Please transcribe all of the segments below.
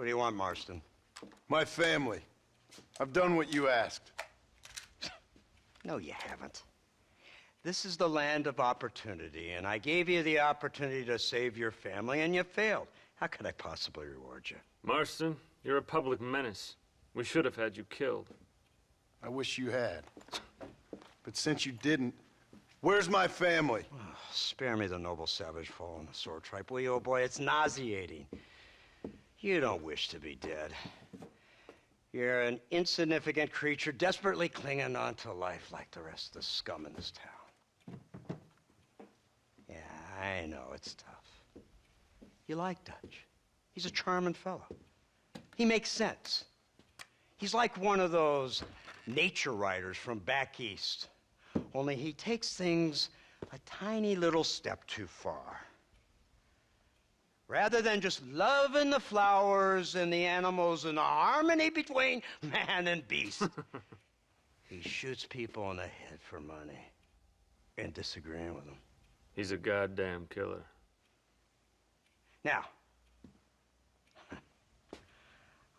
What do you want, Marston? My family. I've done what you asked. No, you haven't. This is the land of opportunity, and I gave you the opportunity to save your family, and you failed. How could I possibly reward you? Marston, you're a public menace. We should have had you killed. I wish you had. But since you didn't, where's my family? Oh, spare me the noble savage fall on the sword tripe, will you, old boy? It's nauseating. You don't wish to be dead. You're an insignificant creature desperately clinging on to life like the rest of the scum in this town. Yeah, I know, it's tough. You like Dutch. He's a charming fellow. He makes sense. He's like one of those nature writers from back east. Only he takes things a tiny little step too far. Rather than just loving the flowers and the animals and the harmony between man and beast, he shoots people in the head for money and disagreeing with them. He's a goddamn killer. Now,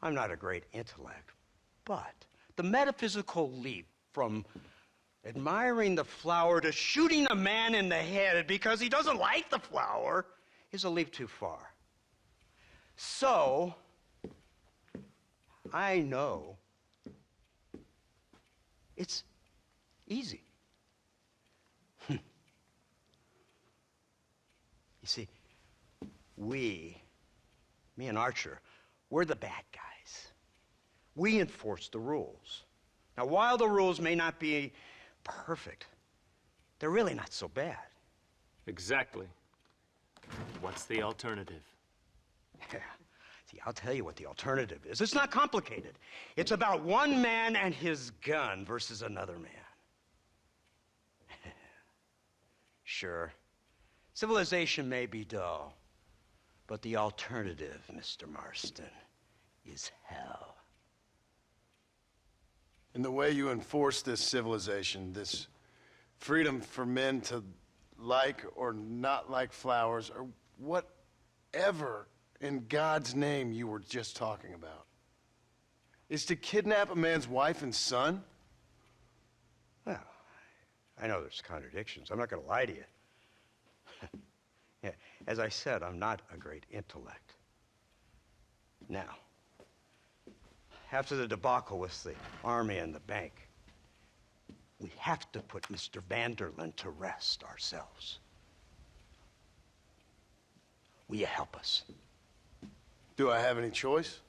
I'm not a great intellect, but the metaphysical leap from admiring the flower to shooting a man in the head because he doesn't like the flower is a leap too far. So, I know it's easy. You see, me and Archer, we're the bad guys. We enforce the rules. Now, while the rules may not be perfect, they're really not so bad. Exactly. What's the alternative? Yeah. See, I'll tell you what the alternative is. It's not complicated. It's about one man and his gun versus another man. Sure, civilization may be dull, but the alternative, Mr. Marston, is hell. And the way you enforce this civilization, this freedom for men to like or not like flowers, or whatever in God's name you were just talking about, is to kidnap a man's wife and son? Well, I know there's contradictions. I'm not going to lie to you. Yeah, as I said, I'm not a great intellect. Now, after the debacle with the army and the bank, we have to put Mr. Vanderlyn to rest ourselves. Will you help us? Do I have any choice?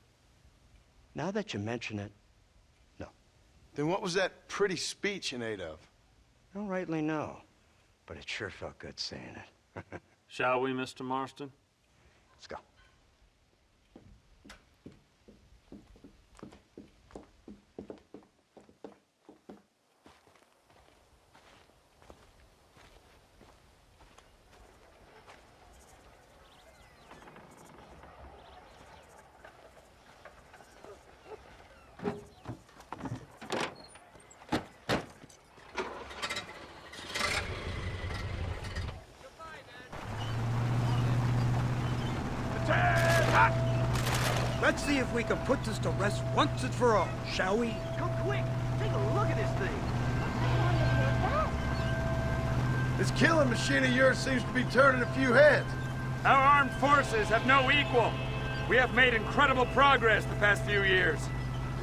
Now that you mention it, no. Then what was that pretty speech in aid of? I don't rightly know, but it sure felt good saying it. Shall we, Mr. Marston? Let's go. Let's see if we can put this to rest once and for all, shall we? Come quick! Take a look at this thing! This killing machine of yours seems to be turning a few heads. Our armed forces have no equal. We have made incredible progress the past few years.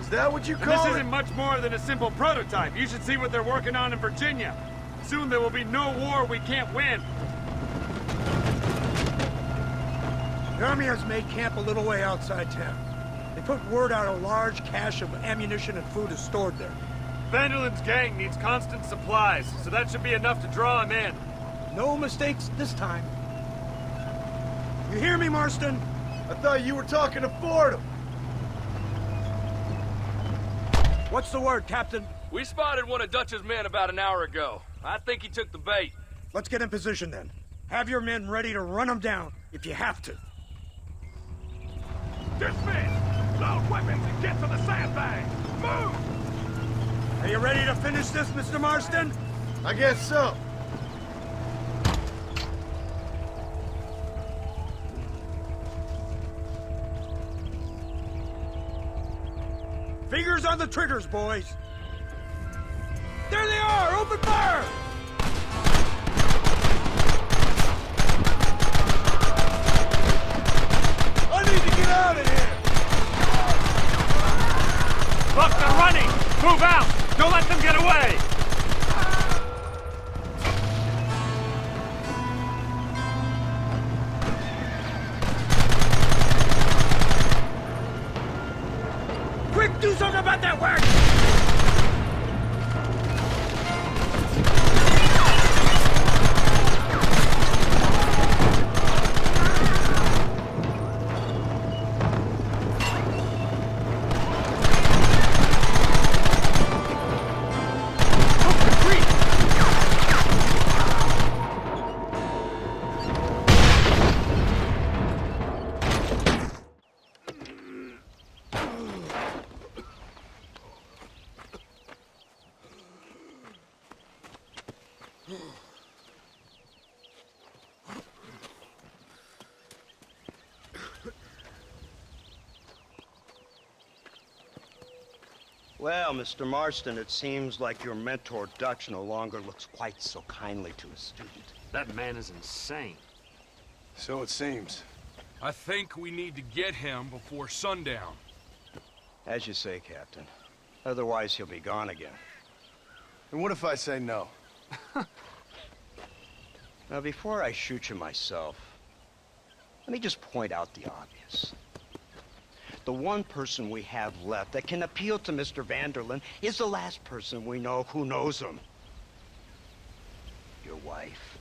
Is that what you And call this it? isn't much more than a simple prototype. You should see what they're working on in Virginia. Soon there will be no war we can't win. The army has made camp a little way outside town. They put word out a large cache of ammunition and food is stored there. Vanderlyn's gang needs constant supplies, so that should be enough to draw him in. No mistakes this time. You hear me, Marston? I thought you were talking to Fordham. What's the word, Captain? We spotted one of Dutch's men about an hour ago. I think he took the bait. Let's get in position then. Have your men ready to run them down if you have to. Dismiss! Load weapons and get to the sandbag! Move! Are you ready to finish this, Mr. Marston? I guess so. Fingers on the triggers, boys. There they are! Open fire! I need to get out of here! Look, they're running! Move out! Don't let them get away! Quick, do something about that wagon! Well, Mr. Marston, it seems like your mentor Dutch no longer looks quite so kindly to his student. That man is insane. So it seems. I think we need to get him before sundown. As you say, Captain. Otherwise, he'll be gone again. And what if I say no? Now, before I shoot you myself, let me just point out the obvious. The one person we have left that can appeal to Mr. Vanderlyn is the last person we know who knows him. Your wife.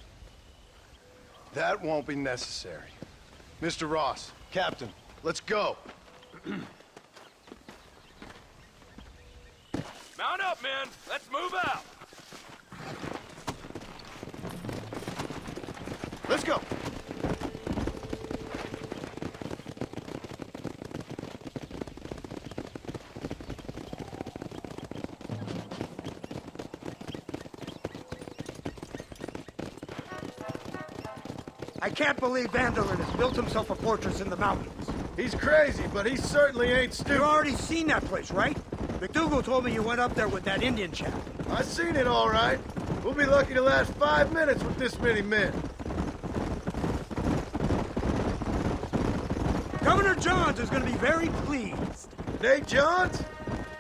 That won't be necessary. Mr. Ross, Captain, let's go. Mount up, men. Let's move out. Let's go. I can't believe Vanderlyn has built himself a fortress in the mountains. He's crazy, but he certainly ain't You've stupid. already seen that place, right? McDougal told me you went up there with that Indian chap. I seen it all right. We'll be lucky to last 5 minutes with this many men. Governor Johns is going to be very pleased. Nate Johns?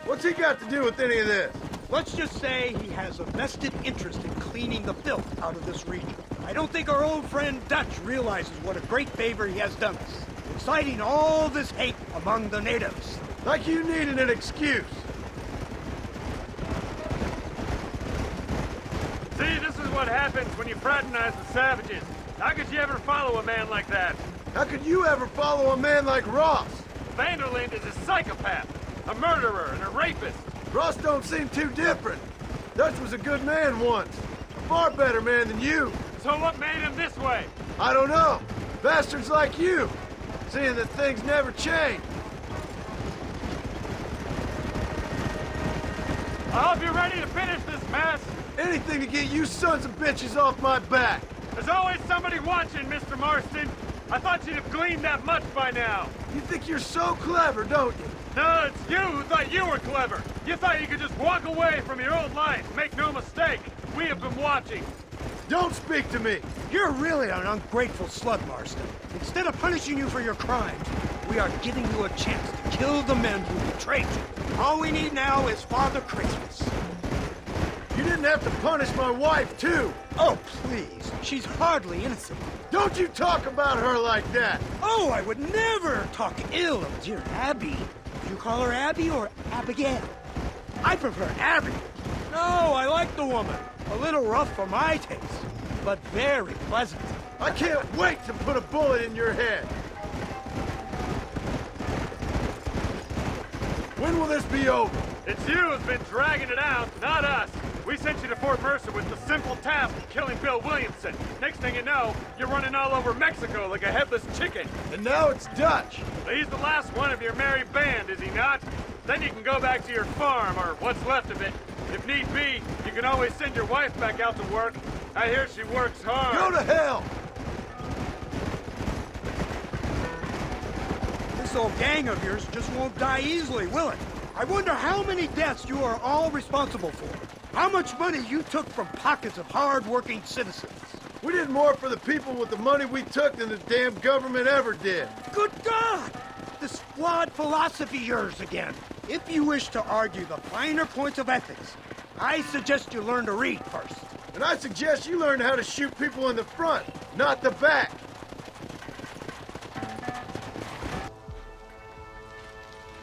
What's he got to do with any of this? Let's just say he has a vested interest in cleaning the filth out of this region. I don't think our old friend Dutch realizes what a great favor he has done us, inciting all this hate among the natives. Like you needed an excuse. See, this is what happens when you fraternize with savages. How could you ever follow a man like that? How could you ever follow a man like Ross? Vanderlyn is a psychopath, a murderer, and a rapist. Ross don't seem too different. Dutch was a good man once. A far better man than you. So what made him this way? I don't know. Bastards like you. Seeing that things never change. I hope you're ready to finish this mess. Anything to get you sons of bitches off my back. There's always somebody watching, Mr. Marston. I thought you'd have gleaned that much by now. You think you're so clever, don't you? No, it's you who thought you were clever. You thought you could just walk away from your old life. Make no mistake, we have been watching. Don't speak to me. You're really an ungrateful slug, Marston. Instead of punishing you for your crimes, we are giving you a chance to kill the men who betrayed you. All we need now is Father Christmas. You didn't have to punish my wife, too. Oh, please. She's hardly innocent. Don't you talk about her like that. Oh, I would never talk ill of dear Abby. Do you call her Abby or Abigail? I prefer Abby. No, I like the woman. A little rough for my taste, but very pleasant. I can't wait to put a bullet in your head. When will this be over? It's you who's been dragging it out, not us. We sent you to Fort Mercer with the simple task of killing Bill Williamson. Next thing you know, you're running all over Mexico like a headless chicken. And now it's Dutch. But he's the last one of your merry band, is he not? Then you can go back to your farm, or what's left of it. If need be, you can always send your wife back out to work. I hear she works hard. Go to hell! This old gang of yours just won't die easily, will it? I wonder how many deaths you are all responsible for. How much money you took from pockets of hard-working citizens. We did more for the people with the money we took than the damn government ever did. Good God! This flawed philosophy yours again. If you wish to argue the finer points of ethics, I suggest you learn to read first. And I suggest you learn how to shoot people in the front, not the back.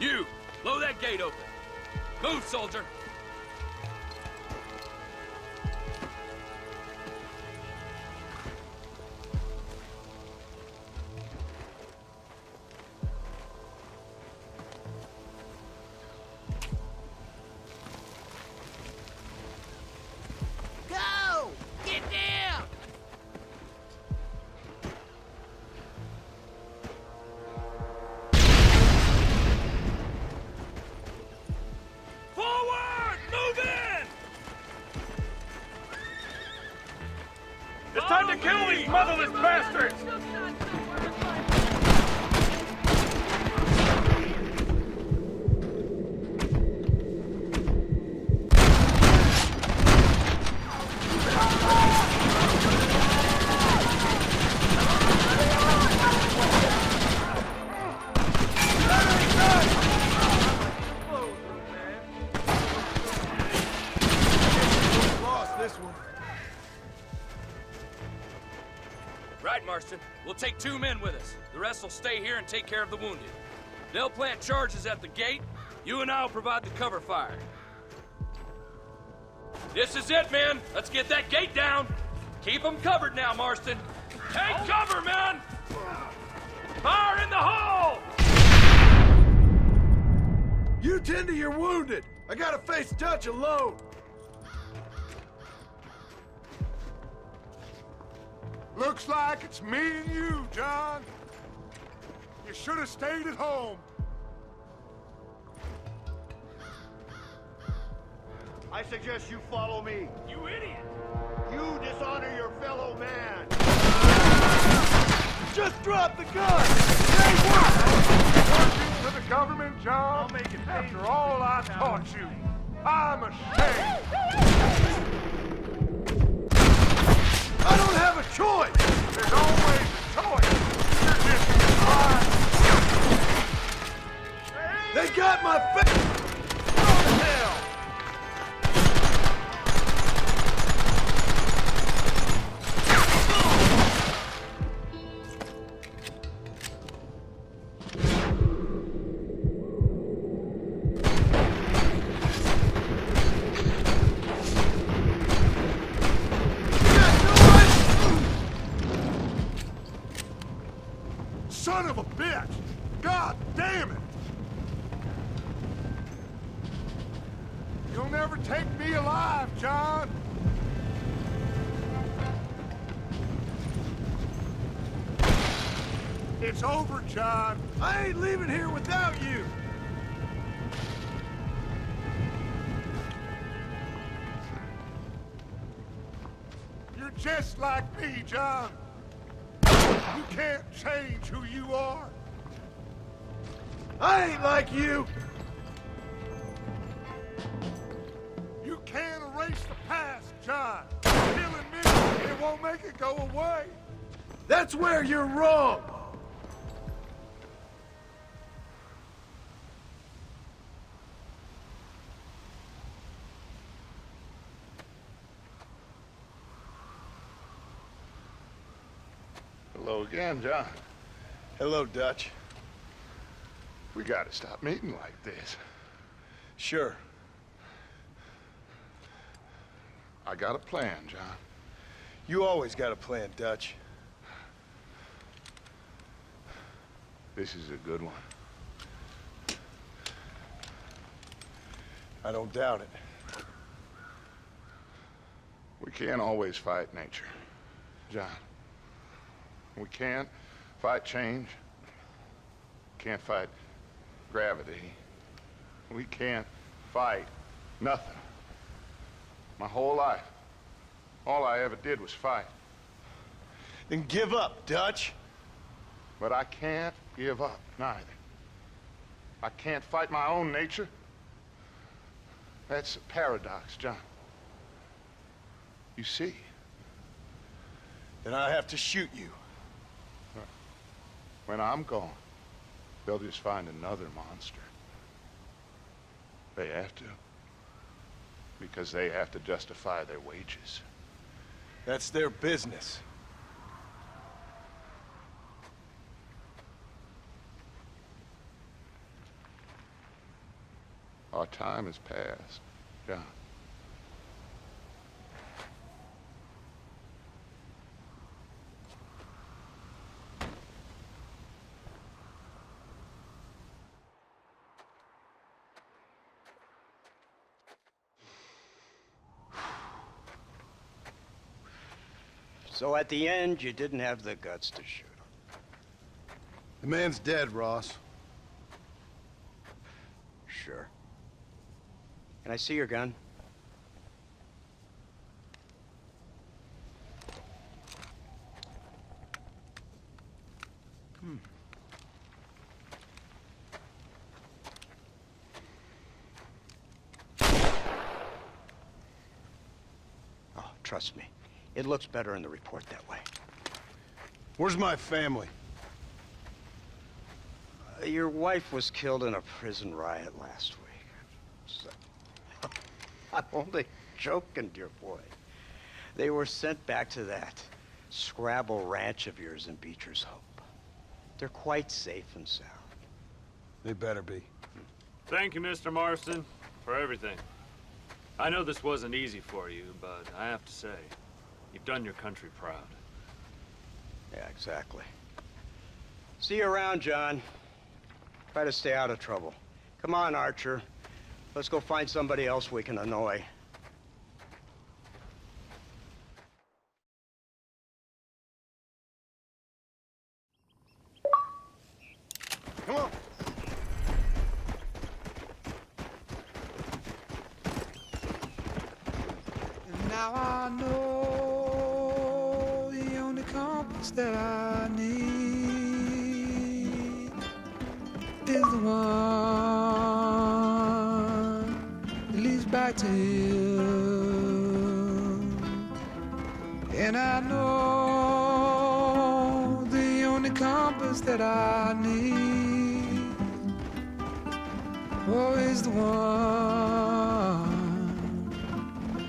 You, blow that gate open. Move, soldier. Go! Get down! Forward! Move in! It's time to kill these motherless bastards! Lost this one. Right, Marston. We'll take 2 men with us. The rest will stay here and take care of the wounded. They'll plant charges at the gate. You and I'll provide the cover fire. This is it, men. Let's get that gate down. Keep them covered now, Marston. Take cover, men! Fire in the hole! You tend to your wounded. I gotta face Dutch alone. Looks like it's me and you, John. You should have stayed at home. I suggest you follow me. You idiot! You dishonor your fellow man. Just drop the gun! Say what? Working for the government, John? I'll make it pay After for all I this taught you, I'm ashamed. I don't have a choice. There's always a choice. You're just blind. They got my face. Go to hell! Son of a bitch! God damn it! You'll never take me alive, John! It's over, John. I ain't leaving here without you. You're just like me, John. You can't change who you are. I ain't like you. You can't erase the past, John. Killing me, it won't make it go away. That's where you're wrong. Hello again, John. Hello, Dutch. We gotta stop meeting like this. Sure. I got a plan, John. You always got a plan, Dutch. This is a good one. I don't doubt it. We can't always fight nature, John. We can't fight change. Can't fight gravity. We can't fight nothing. My whole life, all I ever did was fight. Then give up, Dutch. But I can't give up, neither. I can't fight my own nature. That's a paradox, John. You see? Then I have to shoot you. When I'm gone, they'll just find another monster. They have to. Because they have to justify their wages. That's their business. Our time has passed, John. So at the end, you didn't have the guts to shoot him. The man's dead, Ross. Sure. Can I see your gun? Oh, trust me. It looks better in the report that way. Where's my family? Your wife was killed in a prison riot last week. So, I'm only joking, dear boy. They were sent back to that Scrabble ranch of yours in Beecher's Hope. They're quite safe and sound. They better be. Thank you, Mr. Marston, for everything. I know this wasn't easy for you, but I have to say, you've done your country proud. Yeah, exactly. See you around, John. Try to stay out of trouble. Come on, Archer. Let's go find somebody else we can annoy. Come on. And now I know the only compass that I need is the one that leads back to you. And I know the only compass that I need is the one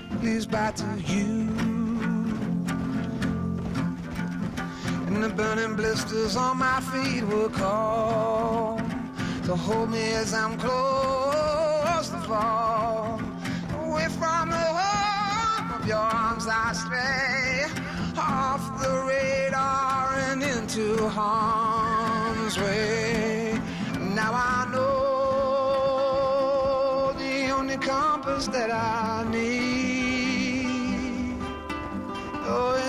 that leads back to you. And the burning blisters on my feet will call to hold me as I'm close to fall. Away from the home of your arms I stray, off the radar and into harm's way. Now I know the only compass that I need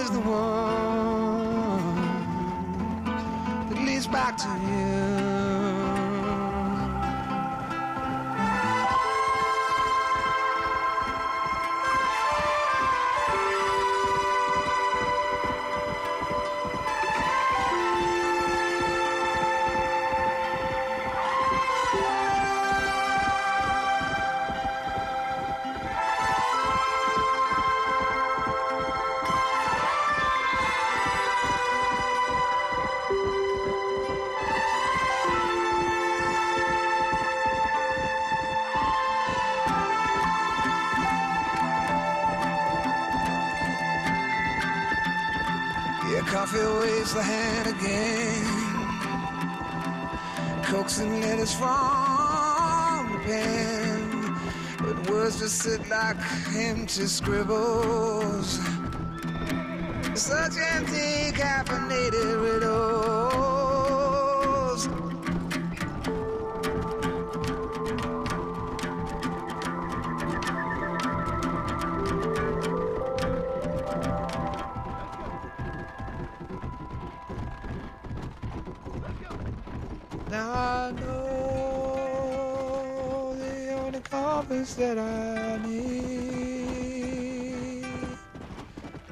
is the one that leads back to you. Coffee waves the hand again, coaxing letters from the pen, but words just sit like empty scribbles, such empty caffeinated riddles. Now I know the only compass that I need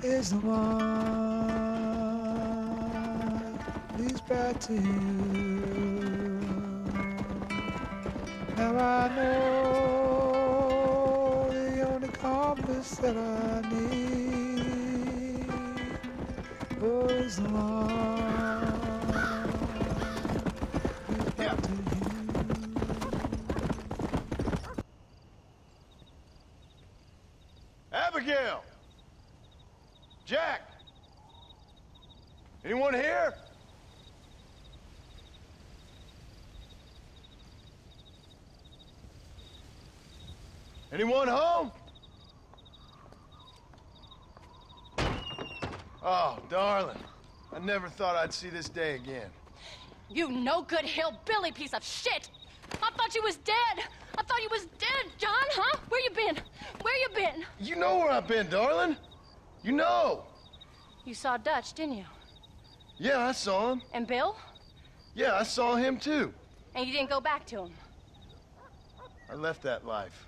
is the one that leads back to you. Now I know kiss that I need. Oh, as long Yeah. to you. Abigail! Jack! Anyone here? Anyone home? Oh, darling. I never thought I'd see this day again. You no-good hillbilly piece of shit! I thought you was dead! I thought you was dead, John, huh? Where you been? Where you been? You know where I've been, darling. You know. You saw Dutch, didn't you? Yeah, I saw him. And Bill? Yeah, I saw him too. And you didn't go back to him? I left that life.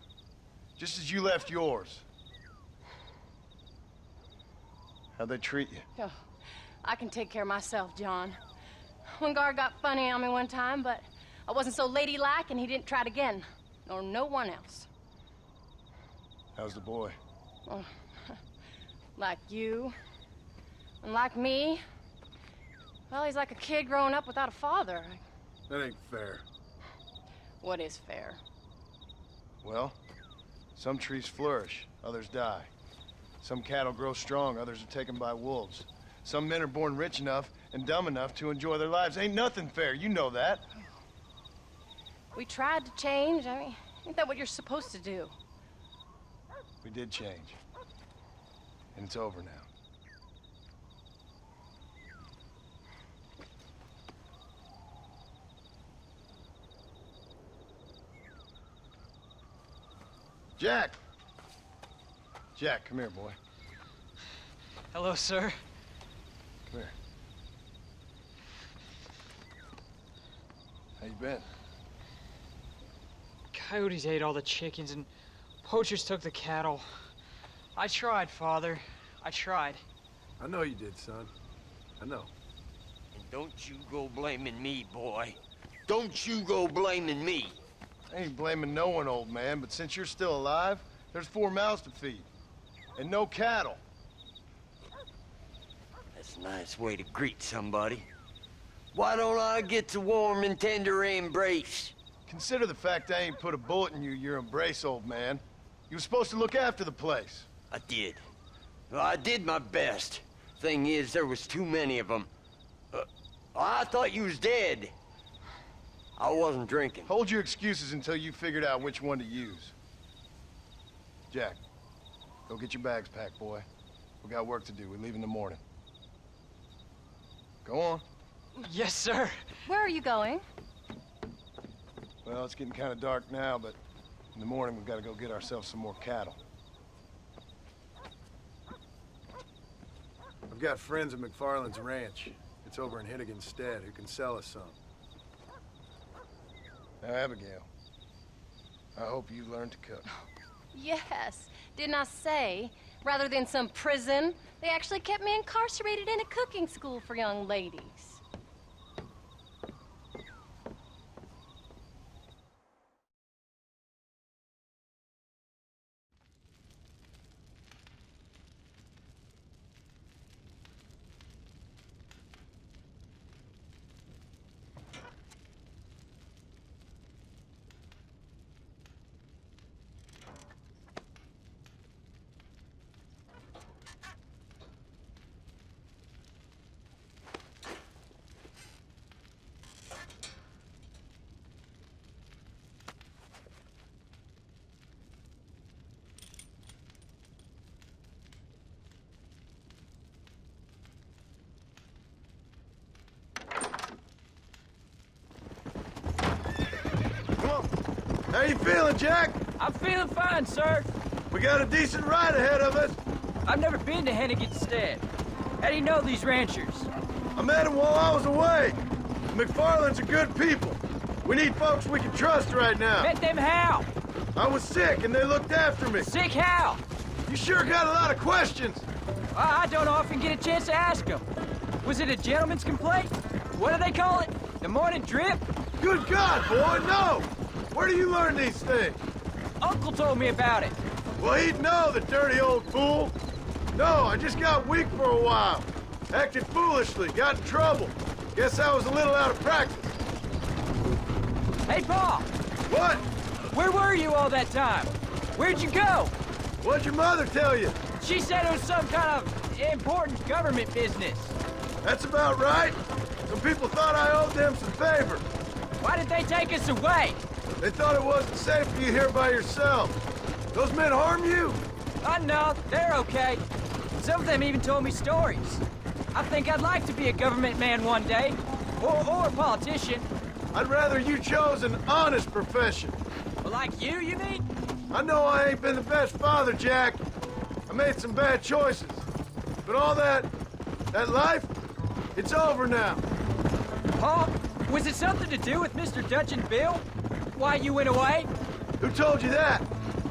Just as you left yours. How'd they treat you? Oh, I can take care of myself, John. One guard got funny on me one time, but I wasn't so ladylike and he didn't try it again. Nor no one else. How's the boy? Oh, like you. And like me. Well, he's like a kid growing up without a father. That ain't fair. What is fair? Well, some trees flourish, others die. Some cattle grow strong, others are taken by wolves. Some men are born rich enough and dumb enough to enjoy their lives. Ain't nothing fair, you know that. We tried to change. I mean, ain't that what you're supposed to do? We did change. And it's over now. Jack! Jack, come here, boy. Hello, sir. Come here. How you been? Coyotes ate all the chickens and poachers took the cattle. I tried, Father. I tried. I know you did, son. I know. And don't you go blaming me, boy. Don't you go blaming me. I ain't blaming no one, old man, but since you're still alive, there's 4 mouths to feed. And no cattle. That's a nice way to greet somebody. Why don't I get the warm and tender embrace? Consider the fact I ain't put a bullet in your embrace, old man. You were supposed to look after the place. I did. Well, I did my best. Thing is, there was too many of them. I thought you was dead. I wasn't drinking. Hold your excuses until you figured out which one to use. Jack, go get your bags packed, boy. We got work to do. We leave in the morning. Go on. Yes, sir. Where are you going? Well, it's getting kind of dark now, but in the morning we've got to go get ourselves some more cattle. I've got friends at McFarland's ranch. It's over in Hennigan's stead who can sell us some. Now, Abigail, I hope you learn to cook. Yes. Didn't I say, rather than some prison, they actually kept me incarcerated in a cooking school for young ladies. How you feeling, Jack? I'm feeling fine, sir. We got a decent ride ahead of us. I've never been to Hennigan's stead. How do you know these ranchers? I met them while I was away. The McFarlands are good people. We need folks we can trust right now. Met them how? I was sick and they looked after me. Sick how? You sure got a lot of questions. I don't often get a chance to ask them. Was it a gentleman's complaint? What do they call it? The morning drip? Good God, boy, no! Where do you learn these things? Uncle told me about it. Well, he'd know, the dirty old fool. No, I just got weak for a while. Acted foolishly, got in trouble. Guess I was a little out of practice. Hey, Paul! What? Where were you all that time? Where'd you go? What'd your mother tell you? She said it was some kind of important government business. That's about right. Some people thought I owed them some favor. Why did they take us away? They thought it wasn't safe for you here by yourself. Those men harm you? No, they're okay. Some of them even told me stories. I think I'd like to be a government man one day. Or a politician. I'd rather you chose an honest profession. Well, like you mean? I know I ain't been the best father, Jack. I made some bad choices. But all that life, it's over now. Paul, was it something to do with Mr. Dutch and Bill? Why you went away? Who told you that?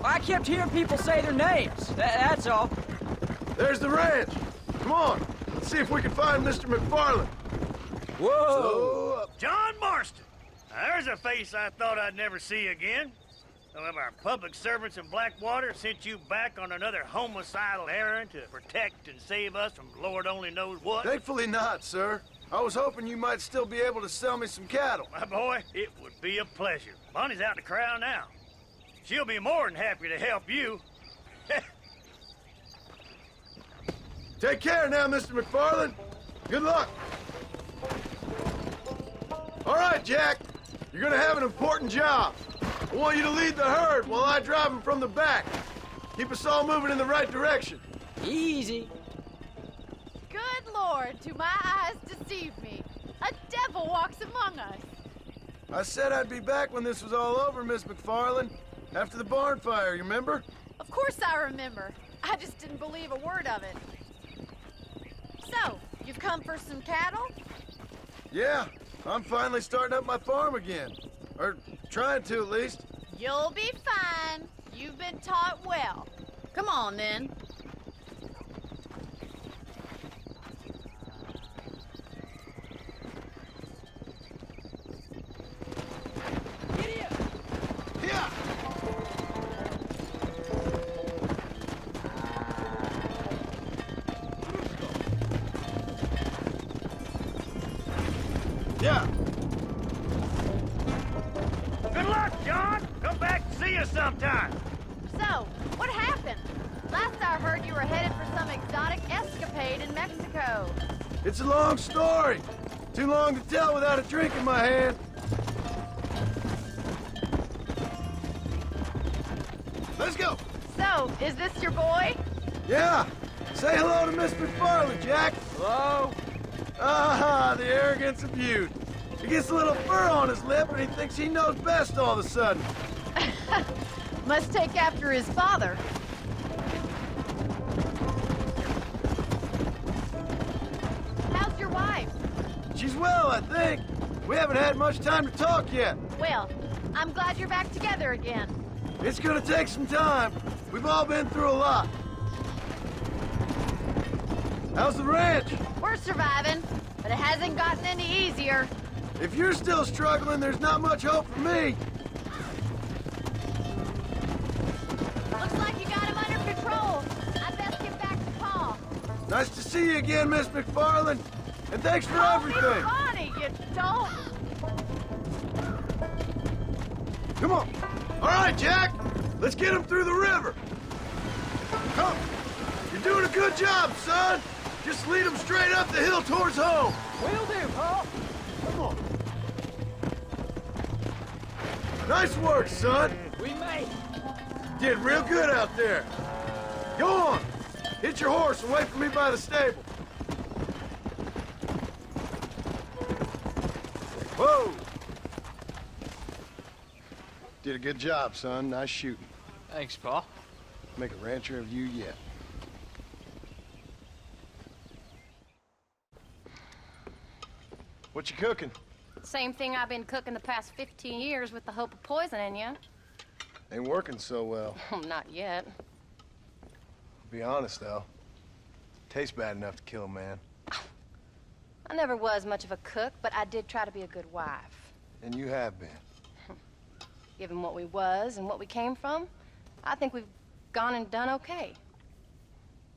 I kept hearing people say their names. That's all. There's the ranch. Come on, let's see if we can find Mr. McFarland. Whoa! John Marston. Now, there's a face I thought I'd never see again. Some of our public servants in Blackwater sent you back on another homicidal errand to protect and save us from Lord only knows what. Thankfully not, sir. I was hoping you might still be able to sell me some cattle. My boy, it would be a pleasure. Bonnie's out in the crowd now. She'll be more than happy to help you. Take care now, Mr. McFarland. Good luck. All right, Jack. You're gonna have an important job. I want you to lead the herd while I drive them from the back. Keep us all moving in the right direction. Easy. Good Lord, do my eyes deceive me? A devil walks among us. I said I'd be back when this was all over, Miss McFarland. After the barn fire, you remember? Of course I remember. I just didn't believe a word of it. So, you've come for some cattle? Yeah, I'm finally starting up my farm again. Or trying to, at least. You'll be fine. You've been taught well. Come on, then. Yeah. Good luck, John. Come back and see us sometime. So, what happened? Last I heard you were headed for some exotic escapade in Mexico. It's a long story. Too long to tell without a drink in my hand. Let's go. So, is this your boy? Yeah. Say hello to Miss McFarland, Jack. Hello? Ah, the arrogance of youth. He gets a little fur on his lip and he thinks he knows best all of a sudden. Must take after his father. How's your wife? She's well, I think. We haven't had much time to talk yet. Well, I'm glad you're back together again. It's gonna take some time. We've all been through a lot. How's the ranch? We're surviving, but it hasn't gotten any easier. If you're still struggling, there's not much hope for me. Looks like you got him under control. I best get back to Paul. Nice to see you again, Miss McFarland. And thanks for everything. Bonnie, you don't. Come on. All right, Jack. Let's get him through the river. Come. You're doing a good job, son. Just lead him straight up the hill towards home. Will do, Paul. Come on. Nice work, son. We made it. Did real good out there. Go on. Hit your horse and wait for me by the stable. Whoa. Did a good job, son. Nice shooting. Thanks, Paul. Make a rancher of you yet. What you cooking? Same thing I've been cooking the past 15 years with the hope of poisoning you. Ain't working so well. Not yet. Be honest, though. Tastes bad enough to kill a man. I never was much of a cook, but I did try to be a good wife. And you have been. Given what we was and what we came from, I think we've gone and done okay.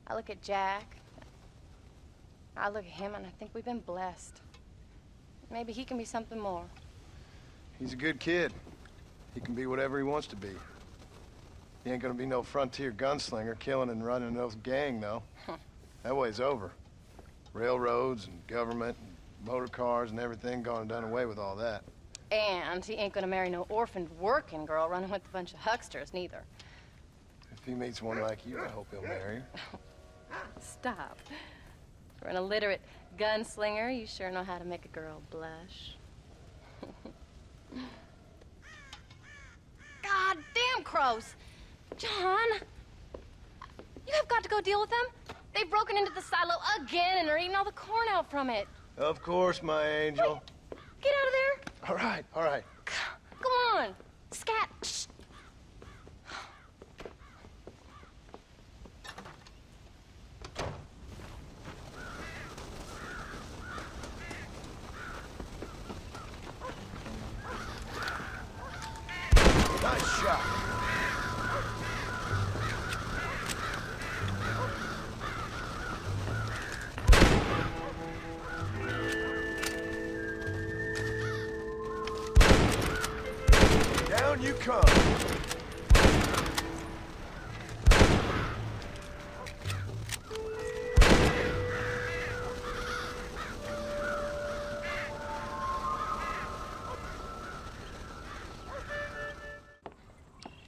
I look at Jack. I look at him, and I think we've been blessed. Maybe he can be something more. He's a good kid. He can be whatever he wants to be. He ain't gonna be no frontier gunslinger killing and running no gang, though. That way's over. Railroads and government and motor cars and everything gone and done away with all that. And he ain't gonna marry no orphaned working girl running with a bunch of hucksters, neither. If he meets one like you, I hope he'll marry her. Stop. For an illiterate gunslinger, you sure know how to make a girl blush. God damn crows! John! You have got to go deal with them. They've broken into the silo again and are eating all the corn out from it. Of course, my angel. Wait, get out of there. All right, all right. Come on. Scat. Shh. Nice shot. Down you come.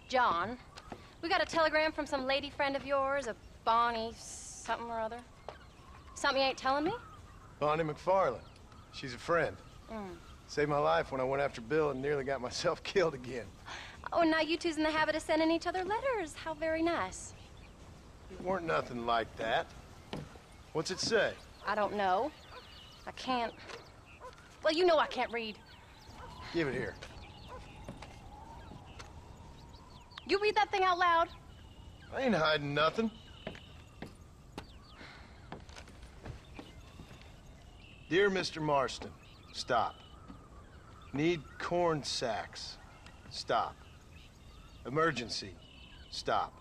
John, we got a telegram from some lady friend of yours, a Bonnie something or other. Something you ain't telling me? Bonnie McFarland. She's a friend. Saved my life when I went after Bill and nearly got myself killed again. Oh, and now you two's in the habit of sending each other letters. How very nice. It weren't nothing like that. What's it say? I don't know. I can't. Well, you know I can't read. Give it here. You read that thing out loud? I ain't hiding nothing. Dear Mr. Marston, stop. Need corn sacks. Stop. Emergency. Stop.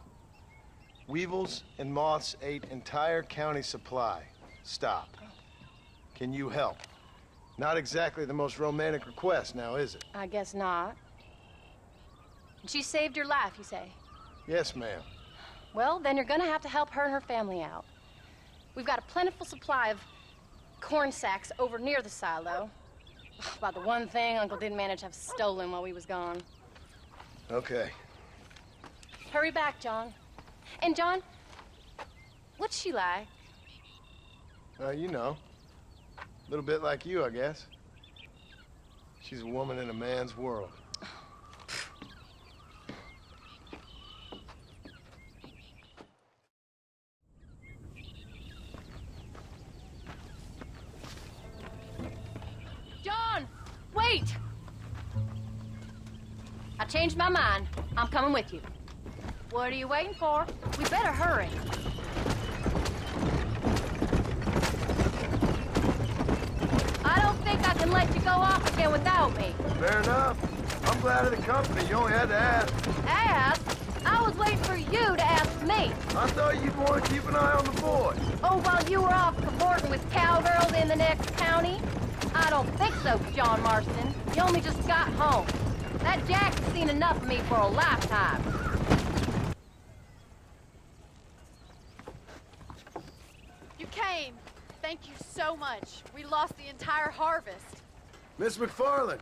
Weevils and moths ate entire county supply. Stop. Can you help? Not exactly the most romantic request now, is it? I guess not. She saved your life, you say? Yes, ma'am. Well, then you're gonna have to help her and her family out. We've got a plentiful supply of corn sacks over near the silo. About the one thing Uncle didn't manage to have stolen while we was gone. Okay. Hurry back, John. And John, what's she like? You know. A little bit like you, I guess. She's a woman in a man's world. John, wait! I changed my mind. I'm coming with you. What are you waiting for? We better hurry. I don't think I can let you go off again without me. Fair enough. I'm glad of the company. You only had to ask. Ask? I was waiting for you to ask me. I thought you'd want to keep an eye on the boy. Oh, while you were off cavorting with cowgirls in the next county? I don't think so, John Marston. You only just got home. That Jack's seen enough of me for a lifetime. You came. Thank you so much. We lost the entire harvest. Miss McFarland,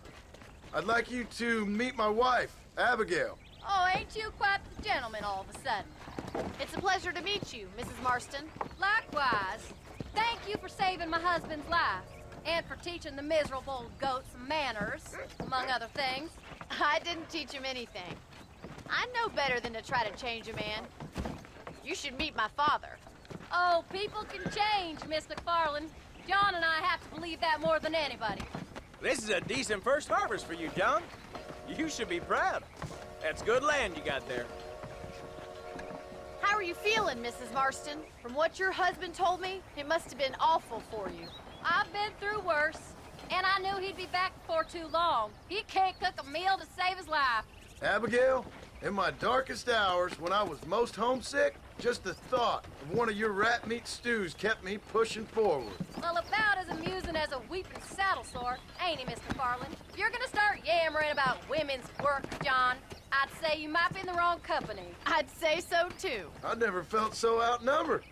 I'd like you to meet my wife, Abigail. Oh, ain't you quite the gentleman all of a sudden? It's a pleasure to meet you, Mrs. Marston. Likewise. Thank you for saving my husband's life. And for teaching the miserable goats manners, among other things. I didn't teach him anything. I know better than to try to change a man. You should meet my father. Oh, people can change, Miss McFarland. John and I have to believe that more than anybody. This is a decent first harvest for you, John. You should be proud. That's good land you got there. How are you feeling, Mrs. Marston? From what your husband told me, it must have been awful for you. I've been through worse, and I knew he'd be back before too long. He can't cook a meal to save his life. Abigail, In my darkest hours, when I was most homesick, just the thought of one of your rat meat stews kept me pushing forward. Well, about as amusing as a weeping saddle sore, ain't he, Mr. Farland? If you're gonna start yammering about women's work, John, I'd say you might be in the wrong company. I'd say so, too. I never felt so outnumbered.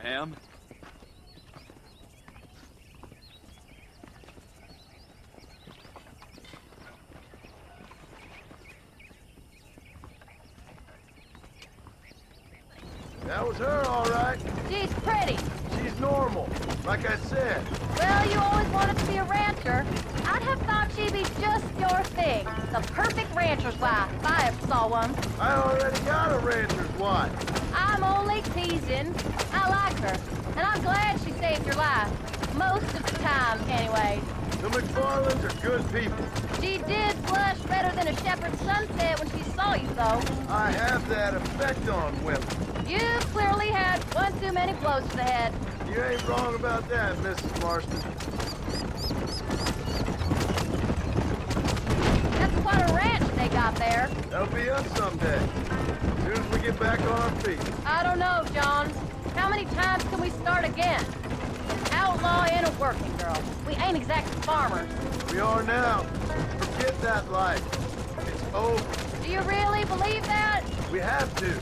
Ma'am? That was her, all right. She's pretty. She's normal, like I said. Well, you always wanted to be a rancher. I'd have thought she'd be just your thing. The perfect rancher's wife, if I ever saw one. I already got a rancher's wife. I'm only teasing. I like her, and I'm glad she saved your life. Most of the time, anyway. The McFarlands are good people. She did blush better than a shepherd's sunset when she saw you, though. I have that effect on women. You clearly had one too many blows to the head. You ain't wrong about that, Mrs. Marston. That's quite a ranch they got there. That'll be us someday. As soon as we get back on our feet. I don't know, John. How many times can we start again? An outlaw and a working girl. We ain't exactly farmers. We are now. Forget that life. It's over. Do you really believe that? We have to.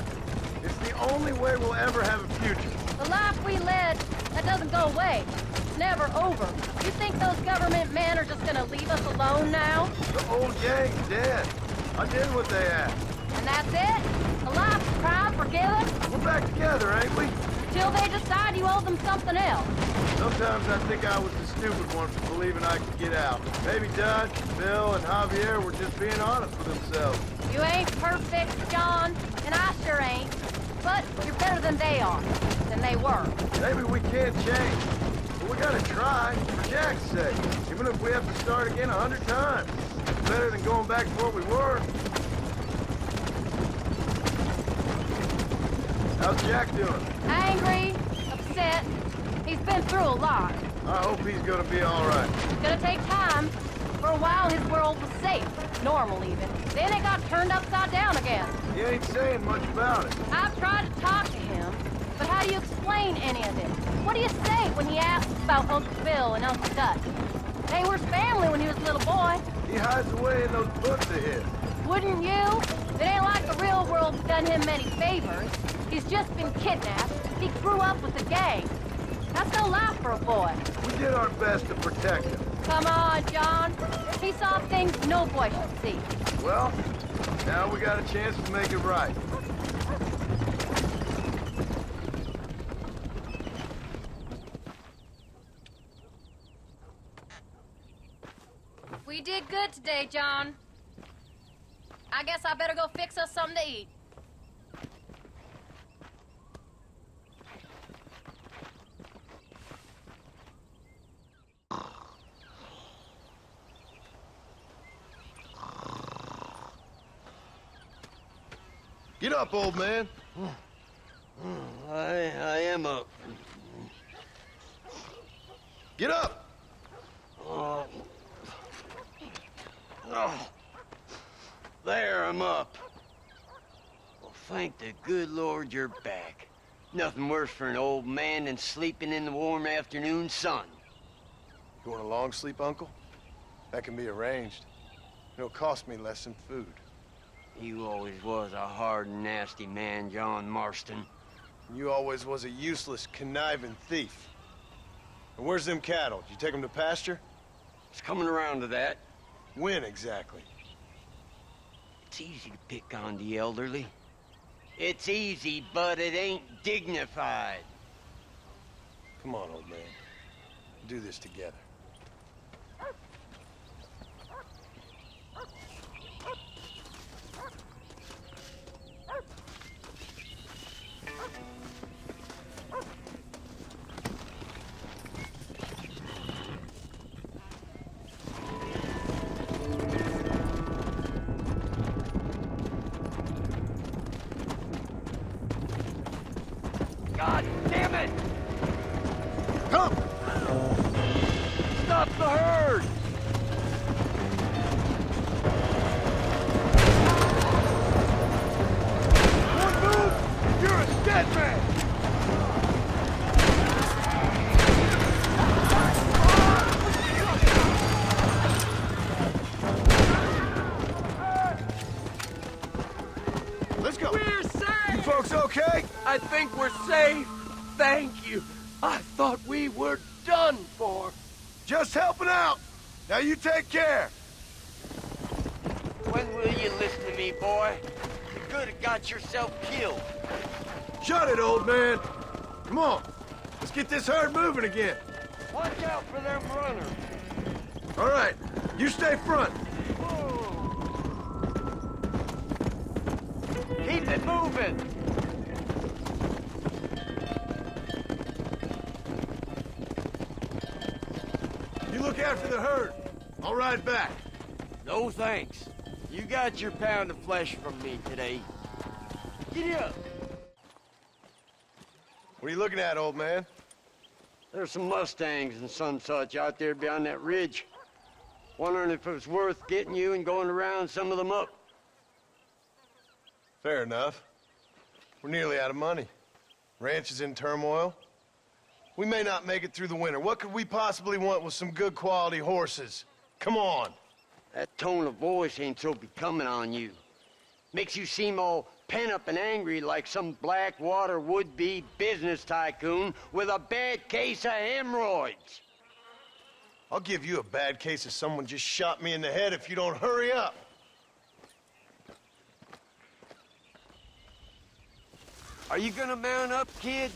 It's the only way we'll ever have a future. The life we led, that doesn't go away. It's never over. You think those government men are just gonna leave us alone now? The old gang's dead. I did what they asked. And that's it? A life's crime forgiven? We're back together, ain't we? Till they decide you owe them something else. Sometimes I think I was the stupid one for believing I could get out. Maybe Dutch, Bill, and Javier were just being honest with themselves. You ain't perfect, John, and I sure ain't. But you're better than they are, than they were. Maybe we can't change, but we gotta try, for Jack's sake. Even if we have to start again 100 times. It's better than going back to what we were. How's Jack doing? Angry, upset. He's been through a lot. I hope he's gonna be all right. It's gonna take time. For a while, his world was safe, normal even. Then it got turned upside down again. He ain't saying much about it. I've tried to talk to him, but how do you explain any of it? What do you say when he asks about Uncle Bill and Uncle Dutch? They were family when he was a little boy. He hides away in those books of his. Wouldn't you? It ain't like the real world's done him many favors. He's just been kidnapped. He grew up with the gang. That's no life for a boy. We did our best to protect him. Come on, John. He saw things no boy should see. Well, now we got a chance to make it right. We did good today, John. I guess I better go fix us something to eat. Get up, old man. I am up. Get up! Oh. There, I'm up. Well, thank the good Lord you're back. Nothing worse for an old man than sleeping in the warm afternoon sun. You want a long sleep, Uncle? That can be arranged. It'll cost me less than food. You always was a hard and nasty man, John Marston. You always was a useless, conniving thief. And where's them cattle? Did you take them to pasture? It's coming around to that. When exactly? It's easy to pick on the elderly. It's easy, but it ain't dignified. Come on, old man. Do this together. Come! Stop the herd! One move, you're a dead man! Let's go! We're safe! You folks okay? I think we're safe. Thank you. I thought we were done for. Just helping out. Now you take care. When will you listen to me, boy? You could have got yourself killed. Shut it, old man. Come on. Let's get this herd moving again. Watch out for them runners. All right. You stay front. Keep it moving. You look after the herd. I'll ride back. No thanks. You got your pound of flesh from me today. Get up. What are you looking at, old man? There's some Mustangs and some such out there beyond that ridge. Wondering if it was worth getting you and going around some of them up. Fair enough. We're nearly out of money. Ranch is in turmoil. We may not make it through the winter. What could we possibly want with some good quality horses? Come on. That tone of voice ain't so becoming on you. Makes you seem all pent up and angry like some Blackwater would-be business tycoon with a bad case of hemorrhoids. I'll give you a bad case of someone just shot me in the head if you don't hurry up. Are you gonna mount up, kid?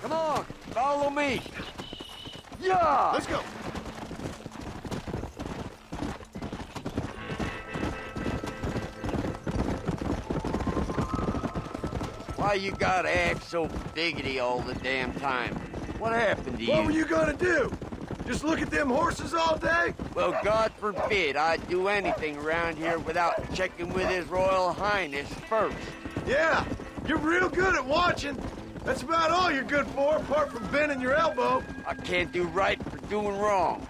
Come on, follow me. Yeah! Let's go. Why you gotta act so biggity all the damn time? What happened to you? What were you gonna do? Just look at them horses all day? Well, God forbid I'd do anything around here without checking with His Royal Highness first. Yeah, you're real good at watching. That's about all you're good for, apart from bending your elbow. I can't do right for doing wrong.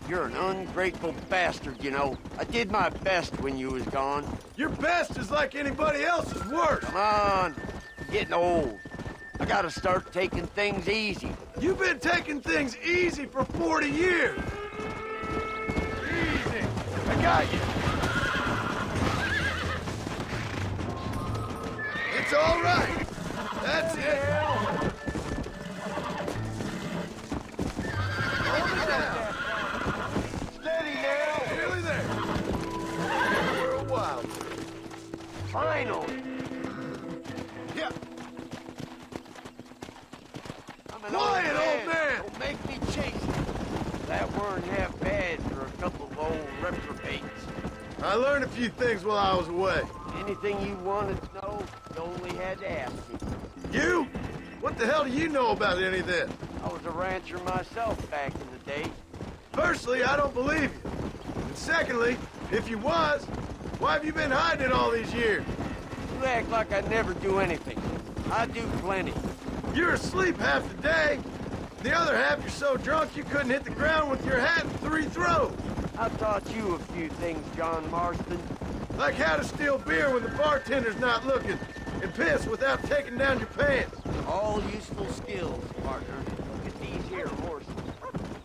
You're an ungrateful bastard, you know. I did my best when you was gone. Your best is like anybody else's worst. Come on, I'm getting old. I gotta start taking things easy. You've been taking things easy for 40 years. Easy. I got you. It's all right. That's it. Hold it down. Steady now. Nearly there. We're a while. Finally. Yeah. I'm an Quiet, old man. Don't make me chase you. That weren't half bad for a couple of old reprobates. I learned a few things while I was away. Anything you wanted to know, you only had to ask me. You? What the hell do you know about any of this? I was a rancher myself back in the day. Firstly, I don't believe you. And secondly, if you was, why have you been hiding it all these years? You act like I never do anything. I do plenty. You're asleep half the day. The other half you're so drunk you couldn't hit the ground with your hat in 3 throws. I taught you a few things, John Marston. Like how to steal beer when the bartender's not looking, and piss without taking down your pants. All useful skills, partner. Look at these here horses.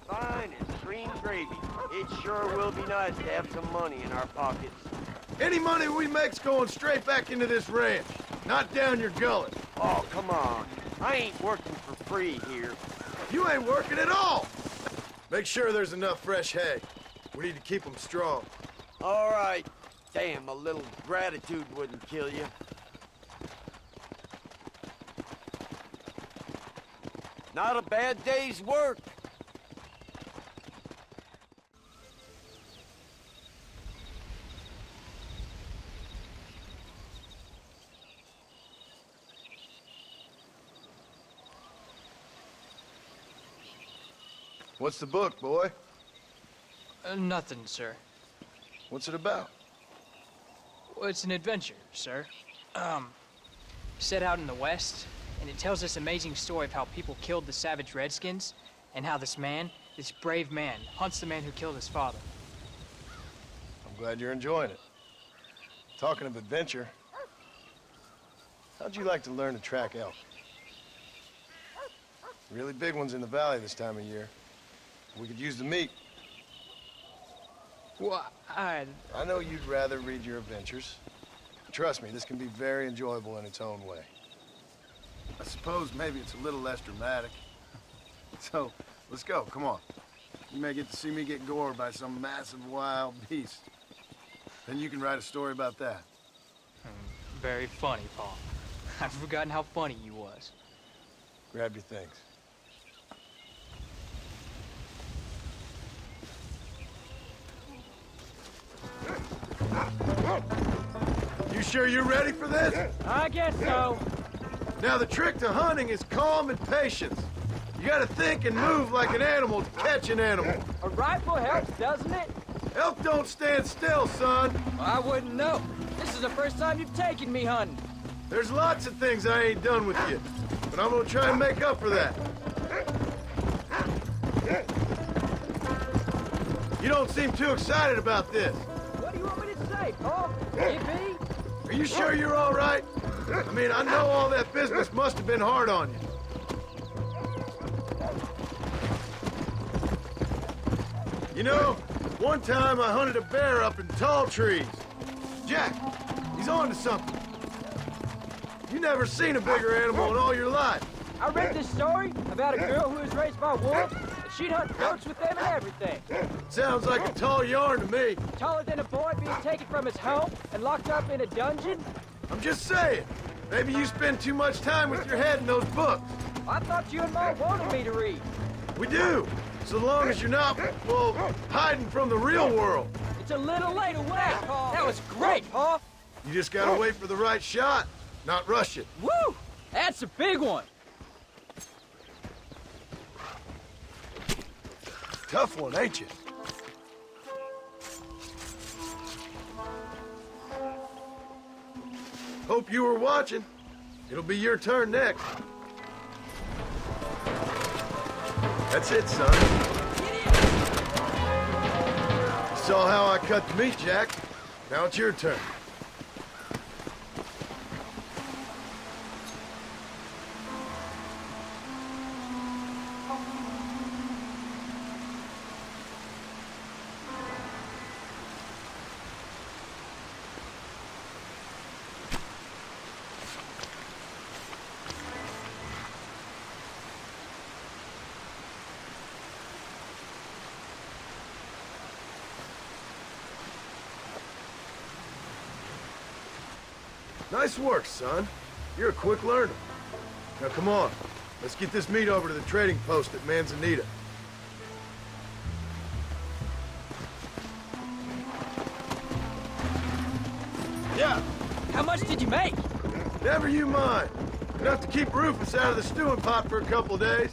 Fine as cream gravy. It sure will be nice to have some money in our pockets. Any money we make's going straight back into this ranch, not down your gullet. Oh, come on. I ain't working for free here. You ain't working at all. Make sure there's enough fresh hay. We need to keep them strong. All right. Damn, a little gratitude wouldn't kill you. Not a bad day's work. What's the book, boy? Nothing, sir. What's it about? Well, it's an adventure, sir. Set out in the West, and it tells this amazing story of how people killed the savage Redskins, and how this man, this brave man, hunts the man who killed his father. I'm glad you're enjoying it. Talking of adventure, how'd you like to learn to track elk? Really big ones in the valley this time of year. We could use the meat. Well, I know you'd rather read your adventures. Trust me, this can be very enjoyable in its own way. I suppose maybe it's a little less dramatic. So, let's go, come on. You may get to see me get gored by some massive wild beast. Then you can write a story about that. Very funny, Paul. I've forgotten how funny you was. Grab your things. You sure you're ready for this? I guess so. Now, the trick to hunting is calm and patience. You gotta think and move like an animal to catch an animal. A rifle helps, doesn't it? Elk don't stand still, son. I wouldn't know. This is the first time you've taken me hunting. There's lots of things I ain't done with you, but I'm gonna try and make up for that. You don't seem too excited about this. What do you want me to say, Paul? Yippee? Are you sure you're all right? I mean, I know all that business must have been hard on you. You know, one time I hunted a bear up in tall trees. Jack, he's on to something. You never seen a bigger animal in all your life. I read this story about a girl who was raised by wolves, and she'd hunt goats with them and everything. Sounds like a tall yarn to me. Taller than a boy being taken from his home and locked up in a dungeon? I'm just saying, maybe you spend too much time with your head in those books. I thought you and Ma wanted me to read. We do, so long as you're not, well, hiding from the real world. It's a little late away, Paul. That was great, Paul. You just gotta wait for the right shot, not rush it. Woo! That's a big one. Tough one, ain't you? Hope you were watching. It'll be your turn next. That's it, son. You saw how I cut the meat, Jack. Now it's your turn. Nice work, son. You're a quick learner. Now, come on. Let's get this meat over to the trading post at Manzanita. Yeah. How much did you make? Never you mind. Enough to keep Rufus out of the stewing pot for a couple of days.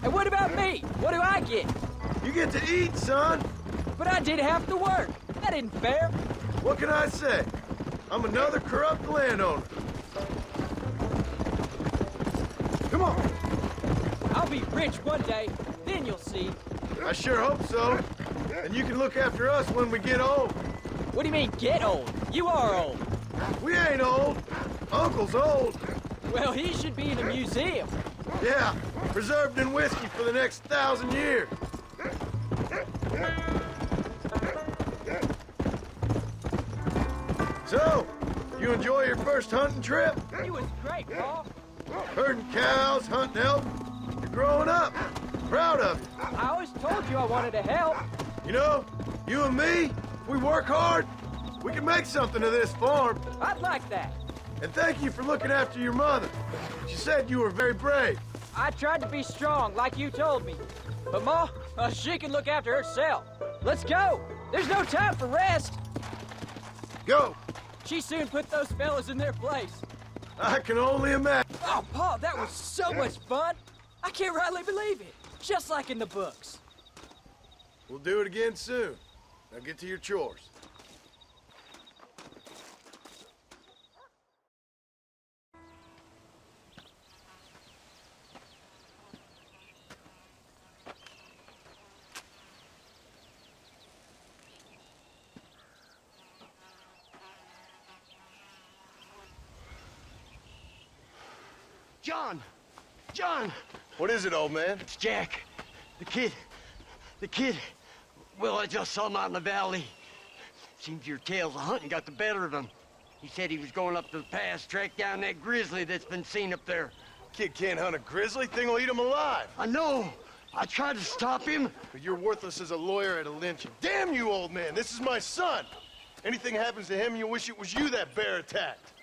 And what about me? What do I get? You get to eat, son. But I did half the work. That isn't fair. What can I say? I'm another corrupt landowner. Come on. I'll be rich one day, then you'll see. I sure hope so. And you can look after us when we get old. What do you mean, get old? You are old. We ain't old. Uncle's old. Well, he should be in a museum. Yeah, preserved in whiskey for the next 1,000 years. So, you enjoy your first hunting trip? It was great, Paul. Herding cows, hunting elk. You're growing up. Proud of you. I always told you I wanted to help. You know, you and me, if we work hard, we can make something of this farm. I'd like that. And thank you for looking after your mother. She said you were very brave. I tried to be strong, like you told me. But Ma, she can look after herself. Let's go. There's no time for rest. Go. She soon put those fellas in their place. I can only imagine. Oh, Paul, that was so much fun. I can't rightly believe it. Just like in the books. We'll do it again soon. Now get to your chores. John! John! What is it, old man? It's Jack. The kid. Well, I just saw him out in the valley. Seems your tales of hunting got the better of him. He said he was going up to the pass, track down that grizzly that's been seen up there. Kid can't hunt a grizzly. Thing will eat him alive. I know. I tried to stop him. But you're worthless as a lawyer at a lynching. Damn you, old man. This is my son. Anything happens to him, you'll wish it was you that bear attacked.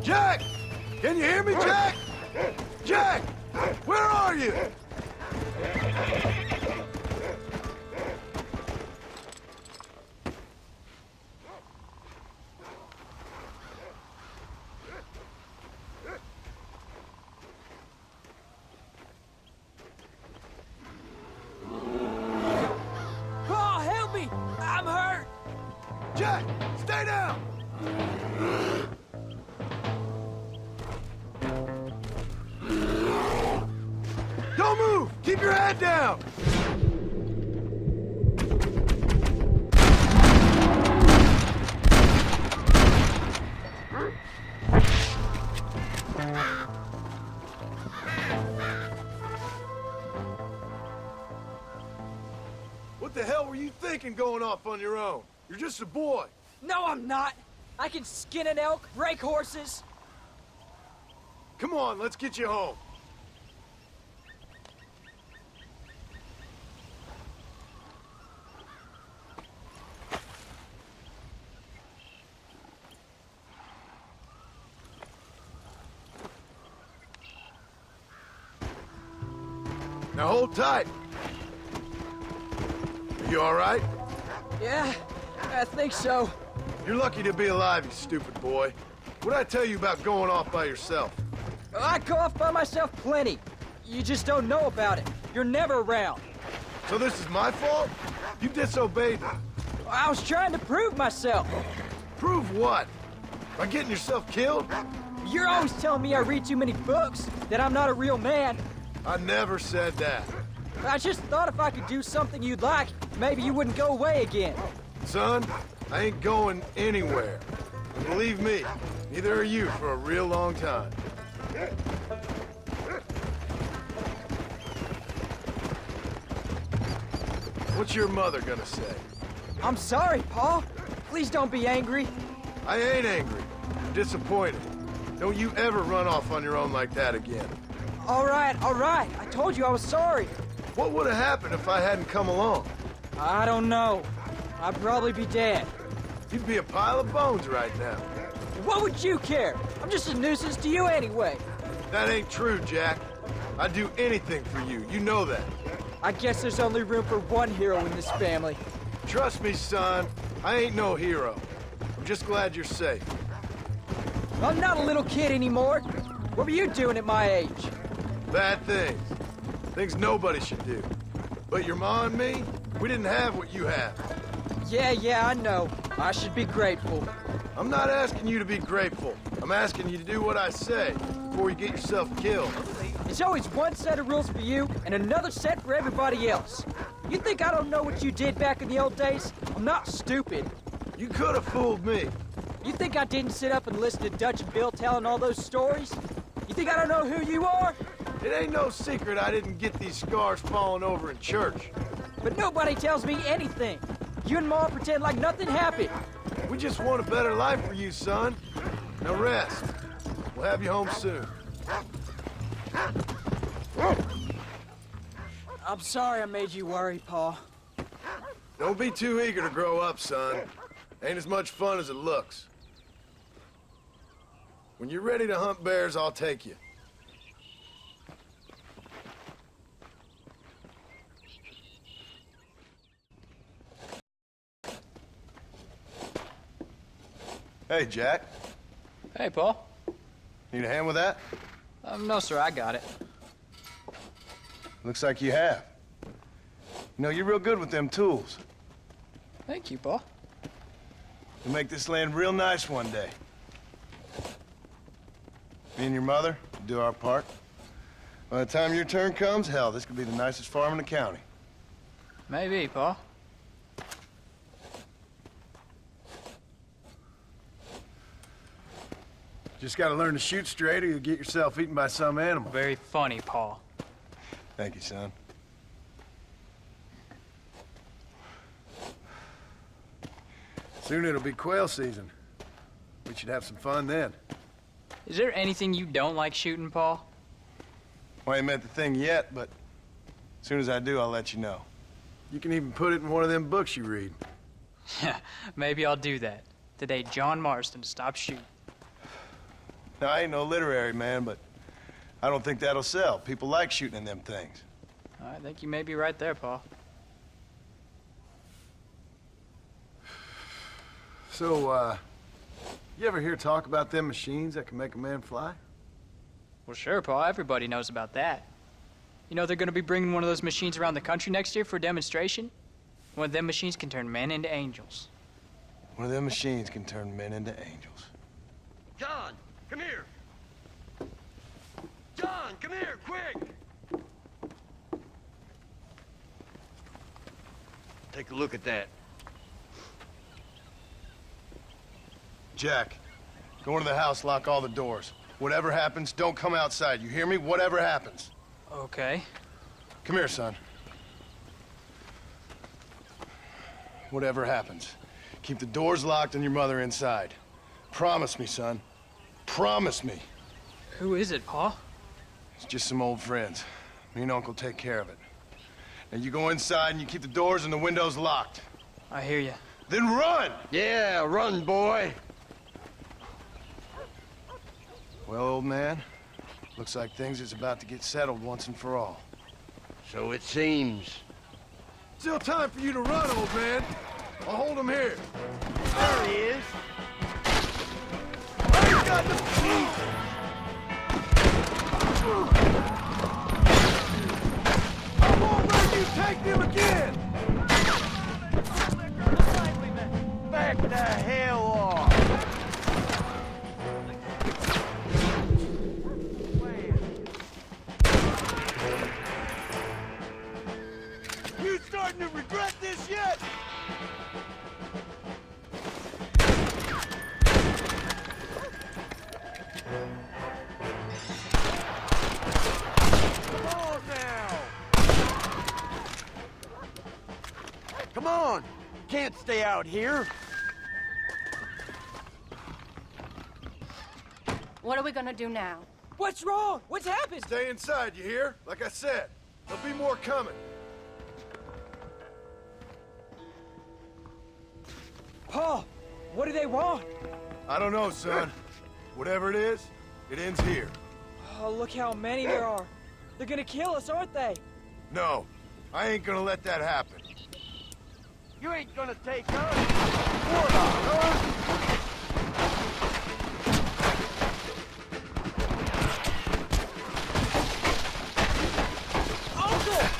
Jack! Can you hear me, Jack? Jack! Where are you? Oh, help me! I'm hurt! Jack, stay down! Don't move! Keep your head down! What the hell were you thinking going off on your own? You're just a boy. No, I'm not. I can skin an elk, rake horses. Come on, let's get you home. Now hold tight. Are you all right? Yeah, I think so. You're lucky to be alive, you stupid boy. What'd I tell you about going off by yourself? I go off by myself plenty. You just don't know about it. You're never around. So this is my fault? You disobeyed me. I was trying to prove myself. Prove what? By getting yourself killed? You're always telling me I read too many books, that I'm not a real man. I never said that. I just thought if I could do something you'd like, maybe you wouldn't go away again. Son, I ain't going anywhere. And believe me, neither are you for a real long time. What's your mother gonna say? I'm sorry, Paul. Please don't be angry. I ain't angry. I'm disappointed. Don't you ever run off on your own like that again. All right. I told you I was sorry. What would have happened if I hadn't come along? I don't know. I'd probably be dead. You'd be a pile of bones right now. What would you care? I'm just a nuisance to you anyway. That ain't true, Jack. I'd do anything for you. You know that. I guess there's only room for one hero in this family. Trust me, son. I ain't no hero. I'm just glad you're safe. I'm not a little kid anymore. What were you doing at my age? Bad things. Things nobody should do. But your ma and me, we didn't have what you have. Yeah, I know. I should be grateful. I'm not asking you to be grateful. I'm asking you to do what I say before you get yourself killed. There's always one set of rules for you and another set for everybody else. You think I don't know what you did back in the old days? I'm not stupid. You could have fooled me. You think I didn't sit up and listen to Dutch and Bill telling all those stories? You think I don't know who you are? It ain't no secret I didn't get these scars falling over in church. But nobody tells me anything. You and Ma pretend like nothing happened. We just want a better life for you, son. Now rest. We'll have you home soon. I'm sorry I made you worry, Paul. Don't be too eager to grow up, son. Ain't as much fun as it looks. When you're ready to hunt bears, I'll take you. Hey, Jack. Hey, Paul. Need a hand with that? No, sir, I got it. Looks like you have. You know, you're real good with them tools. Thank you, Paul. You'll make this land real nice one day. Me and your mother do our part. By the time your turn comes, hell, this could be the nicest farm in the county. Maybe, Pa. Just gotta learn to shoot straight or you'll get yourself eaten by some animal. Very funny, Pa. Thank you, son. Soon it'll be quail season. We should have some fun then. Is there anything you don't like shooting, Pa? Well, I ain't met the thing yet, but as soon as I do, I'll let you know. You can even put it in one of them books you read. Yeah, maybe I'll do that. Today, John Marston stopped shooting. Now, I ain't no literary man, but I don't think that'll sell. People like shooting in them things. I think you may be right there, Pa. So, you ever hear talk about them machines that can make a man fly? Well, sure, Pa. Everybody knows about that. You know they're gonna be bringing one of those machines around the country next year for a demonstration? One of them machines can turn men into angels. One of them machines can turn men into angels. John, come here. John, come here, quick. Take a look at that. Jack, go into the house, lock all the doors. Whatever happens, don't come outside. You hear me? Whatever happens. Okay. Come here, son. Whatever happens, keep the doors locked and your mother inside. Promise me, son. Promise me. Who is it, Pa? It's just some old friends. Me and Uncle take care of it. Now you go inside and you keep the doors and the windows locked. I hear you. Then run! Yeah, run, boy. Well, old man, looks like things is about to get settled once and for all. So it seems. Still time for you to run, old man. I'll hold him here. There he is. I ain't got no teeth! I won't let you take them again! Back the hell off. You starting to regret this yet? Come on now. Come on. Can't stay out here. What are we gonna do now? What's wrong? What's happened? Stay inside, you hear? Like I said, there'll be more coming. Pa, what do they want? I don't know, son. Whatever it is, it ends here. Oh, look how many there are. They're gonna kill us, aren't they? No, I ain't gonna let that happen. You ain't gonna take us. What, huh?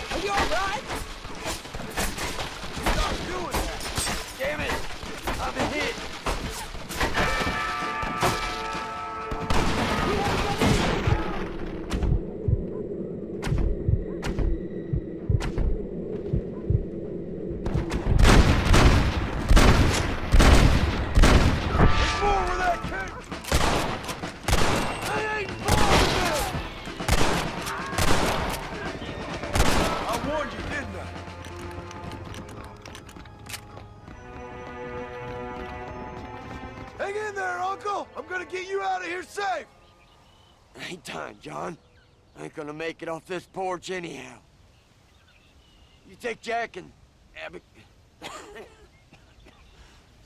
Are you all right? Stop doing that. Damn it. I'm hit. There's more where that came. I ain't involved in this. I warned you, didn't I? Hang in there, Uncle! I'm gonna get you out of here safe! Ain't time, John. I ain't gonna make it off this porch anyhow. You take Jack and Abby.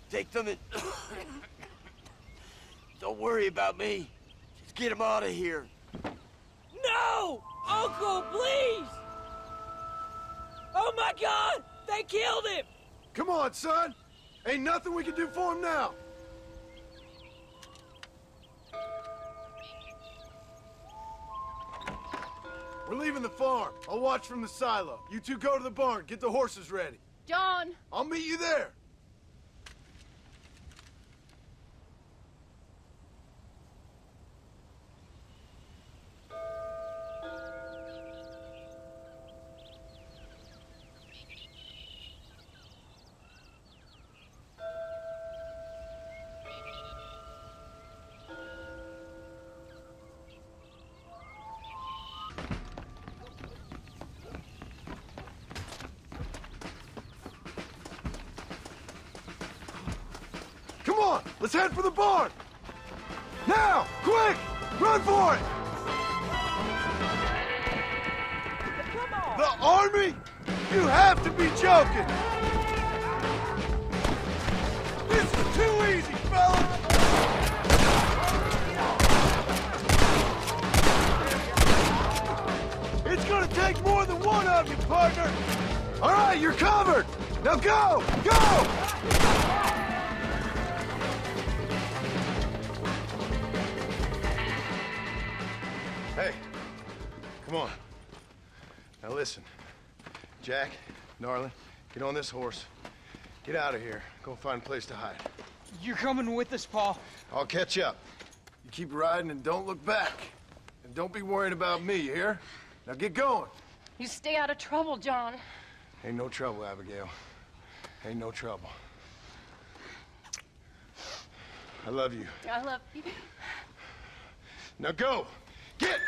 Take them and don't worry about me. Just get them out of here. No! Uncle, please! Oh my God! They killed him! Come on, son! Ain't nothing we can do for him now! We're leaving the farm. I'll watch from the silo. You two go to the barn, get the horses ready. John! I'll meet you there. Come on, let's head for the barn! Now! Quick! Run for it! The army? You have to be joking! This is too easy, fella! It's gonna take more than one of you, partner! All right, you're covered! Now go! Go! Hey, come on. Now listen. Jack, Narlin, get on this horse. Get out of here. Go find a place to hide. You're coming with us, Paul. I'll catch up. You keep riding and don't look back. And don't be worrying about me, you hear? Now get going. You stay out of trouble, John. Ain't no trouble, Abigail. Ain't no trouble. I love you. I love you. Now go! Get!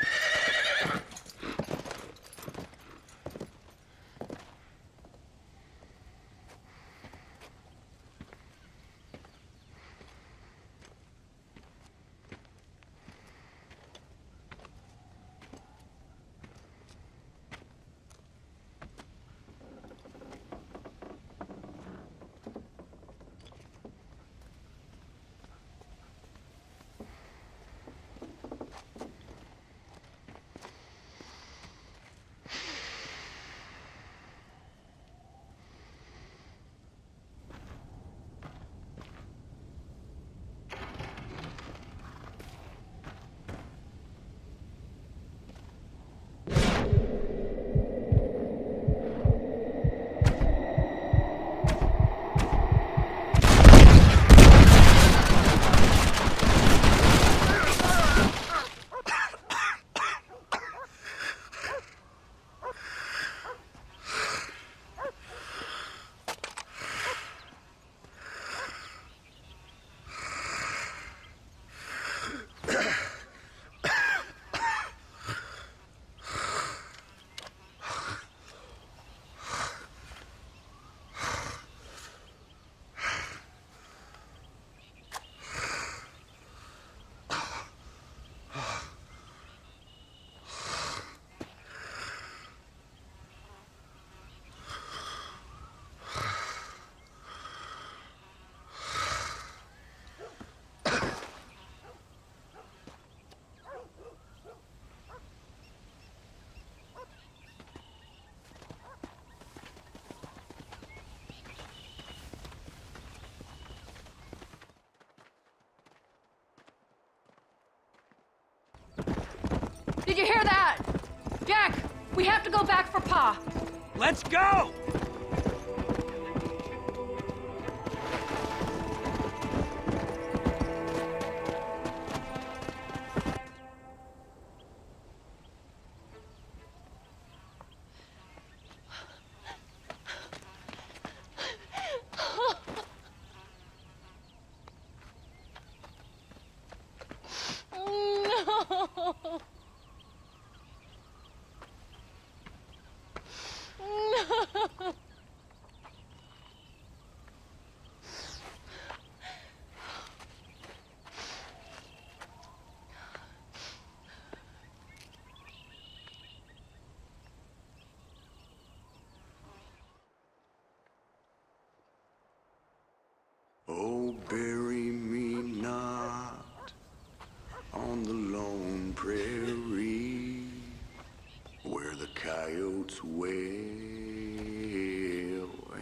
Did you hear that? Jack, we have to go back for Pa. Let's go! Oh, bury me not on the lone prairie where the coyotes wail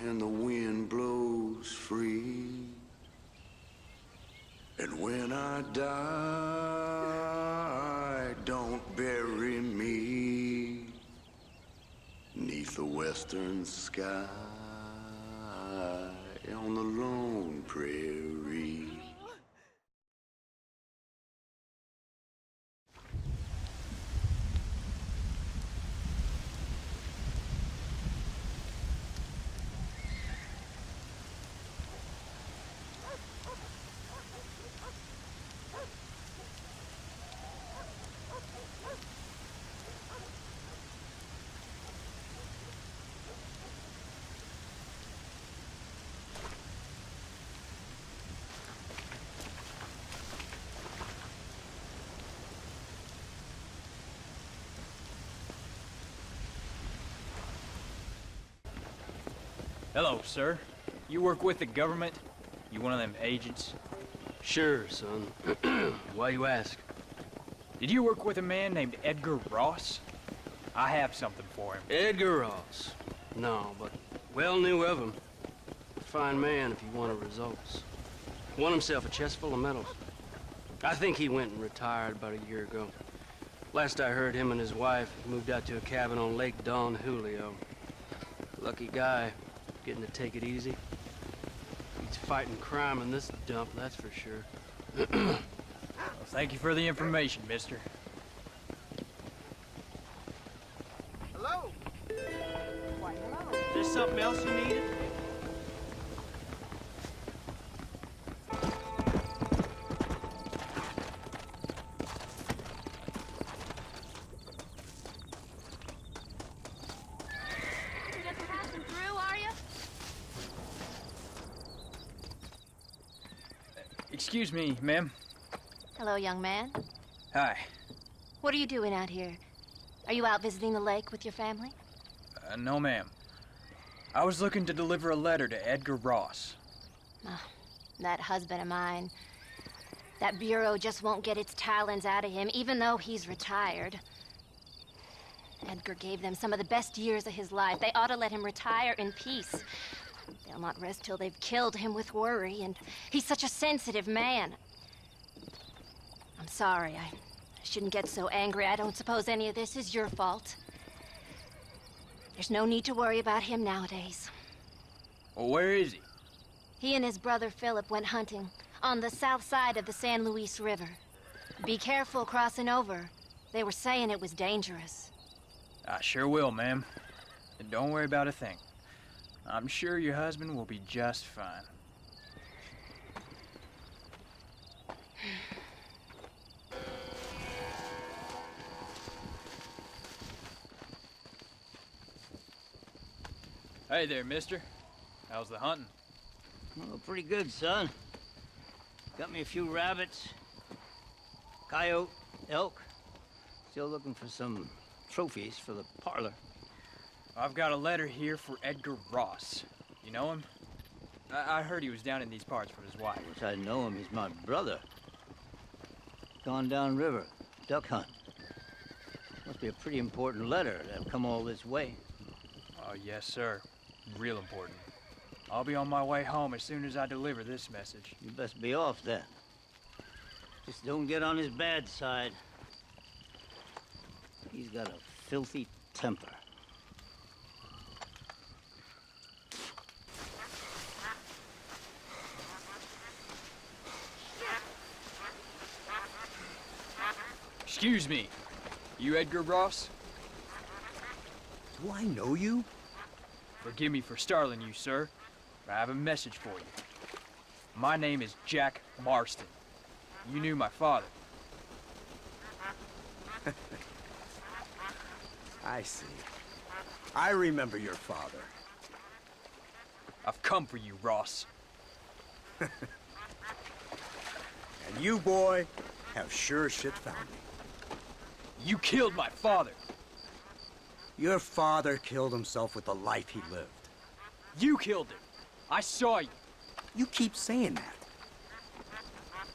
and the wind blows free. And when I die, don't bury me 'neath the western sky on the lone prairie. Hello, sir. You work with the government? You one of them agents? Sure, son. Why you ask? Did you work with a man named Edgar Ross? I have something for him. Edgar Ross? No, but well knew of him. Fine man if he wanted results. Won himself a chest full of medals. I think he went and retired about a year ago. Last I heard, him and his wife moved out to a cabin on Lake Don Julio. Lucky guy, getting to take it easy. He's fighting crime in this dump, that's for sure. Well, thank you for the information, mister. Hello? Why, hello. Is there something else you needed? Excuse me, ma'am. Hello, young man. Hi. What are you doing out here? Are you out visiting the lake with your family? No, ma'am. I was looking to deliver a letter to Edgar Ross. Oh, that husband of mine. That bureau just won't get its talons out of him, even though he's retired. Edgar gave them some of the best years of his life. They ought to let him retire in peace. They'll not rest till they've killed him with worry, and he's such a sensitive man. I'm sorry, I shouldn't get so angry. I don't suppose any of this is your fault. There's no need to worry about him nowadays. Well, where is he? He and his brother Philip went hunting on the south side of the San Luis River. Be careful crossing over. They were saying it was dangerous. I sure will, ma'am. And don't worry about a thing. I'm sure your husband will be just fine. Hey there, mister. How's the hunting? Oh, pretty good, son. Got me a few rabbits, coyote, elk. Still looking for some trophies for the parlor. I've got a letter here for Edgar Ross. You know him? I heard he was down in these parts with his wife. Wish I know him. He's my brother. Gone down river, duck hunt. Must be a pretty important letter to have come all this way. Oh, yes, sir. Real important. I'll be on my way home as soon as I deliver this message. You best be off then. Just don't get on his bad side. He's got a filthy temper. Excuse me. You Edgar Ross? Do I know you? Forgive me for startling you, sir, but I have a message for you. My name is Jack Marston. You knew my father. I see. I remember your father. I've come for you, Ross. And you, boy, have sure as shit found me. You killed my father. Your father killed himself with the life he lived. You killed him. I saw you. You keep saying that.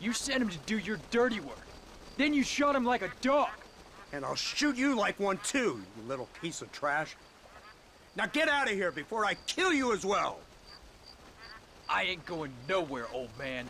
You sent him to do your dirty work. Then you shot him like a dog. And I'll shoot you like one too, you little piece of trash. Now get out of here before I kill you as well. I ain't going nowhere, old man.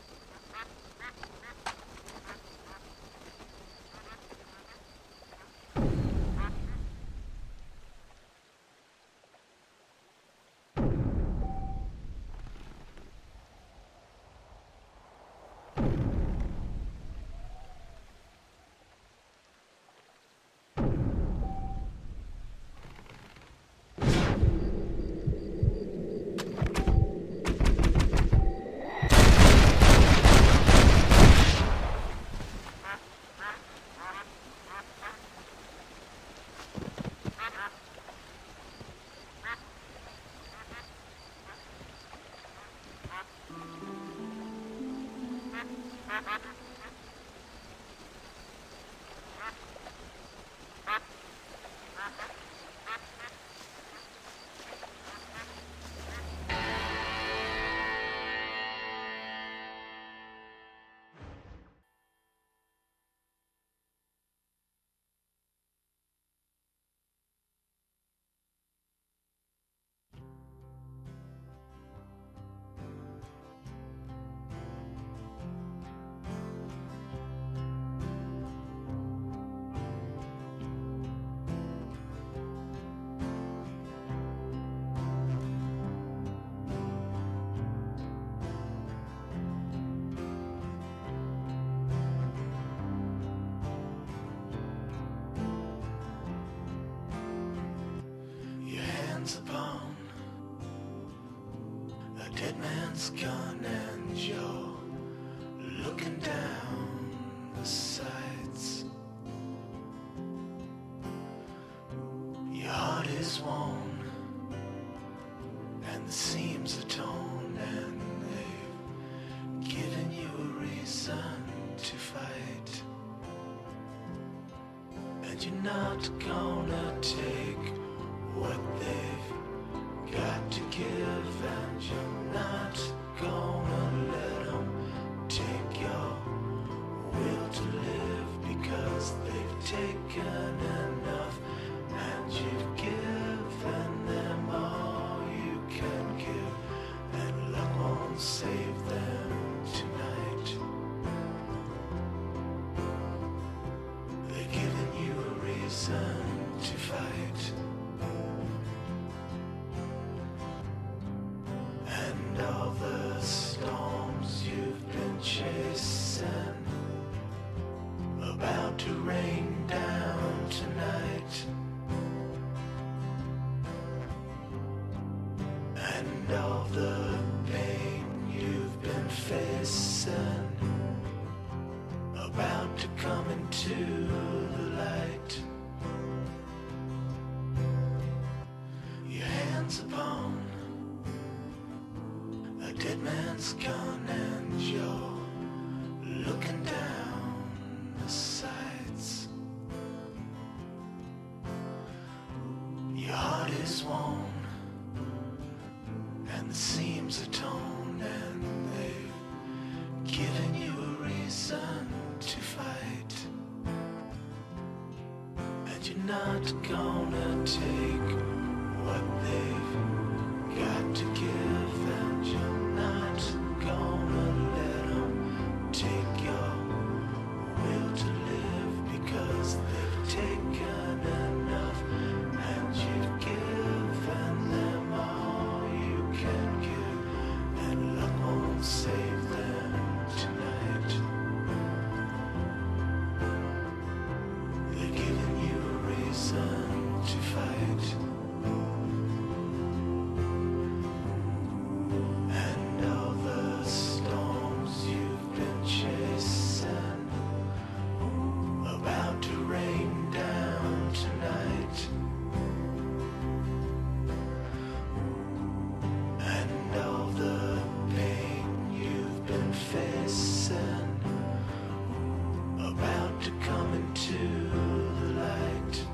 A dead man's gun and you're looking down the sights. Your heart is worn and the seams are torn, and they've given you a reason to fight. And you're not gonna take what they've got to give, and you're not gonna let them take your will to live, because they've taken enough, and you've given them all you can give, and luck won't save them tonight. They've given you a reason to fight. And all the storms you've been chasing about to rain down tonight. And all the pain you've been facing about to come into the light. Your hands upon a dead man's gun, and you're looking down the sights. Your heart is worn and the seams are torn, and they've given you a reason to fight. And you're not gonna take what they've got to give, and you're not gonna let them take your will to live, because they've taken enough, and you've given them all you can give, and luck won't save them tonight. They've given you a reason to fight. And all the storms you've been chasing about to rain down tonight. And all the pain you've been facing about to come into the light.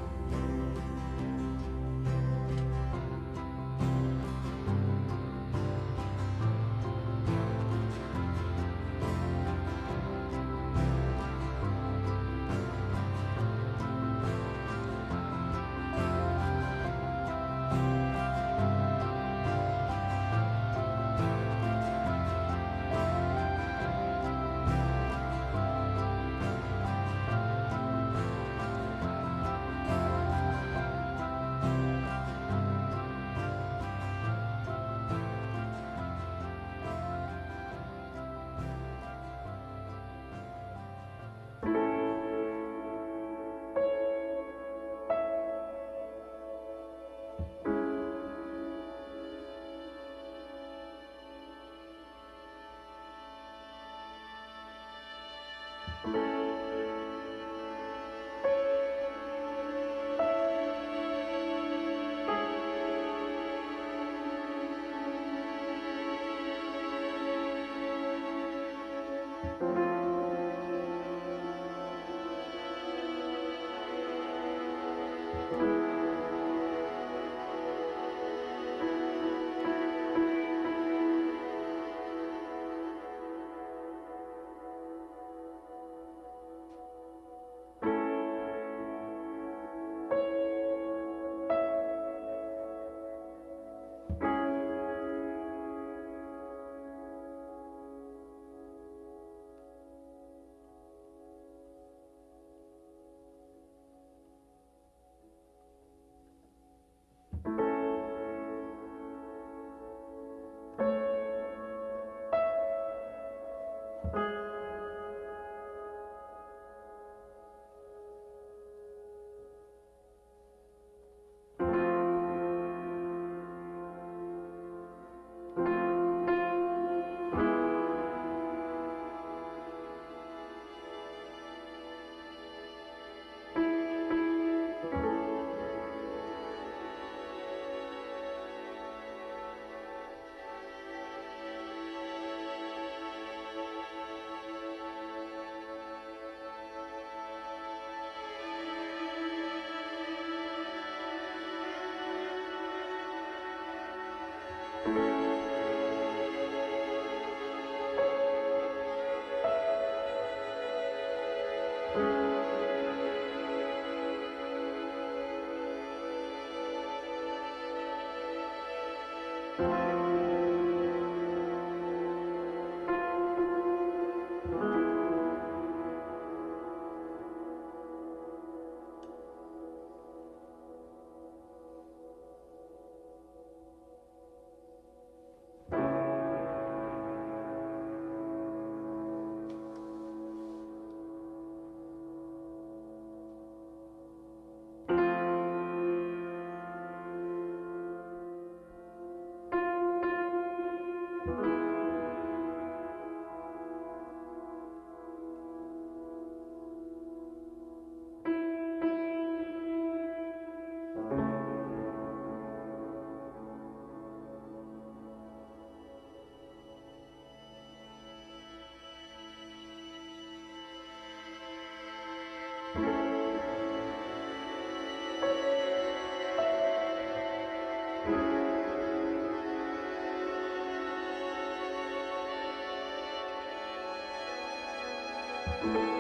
you.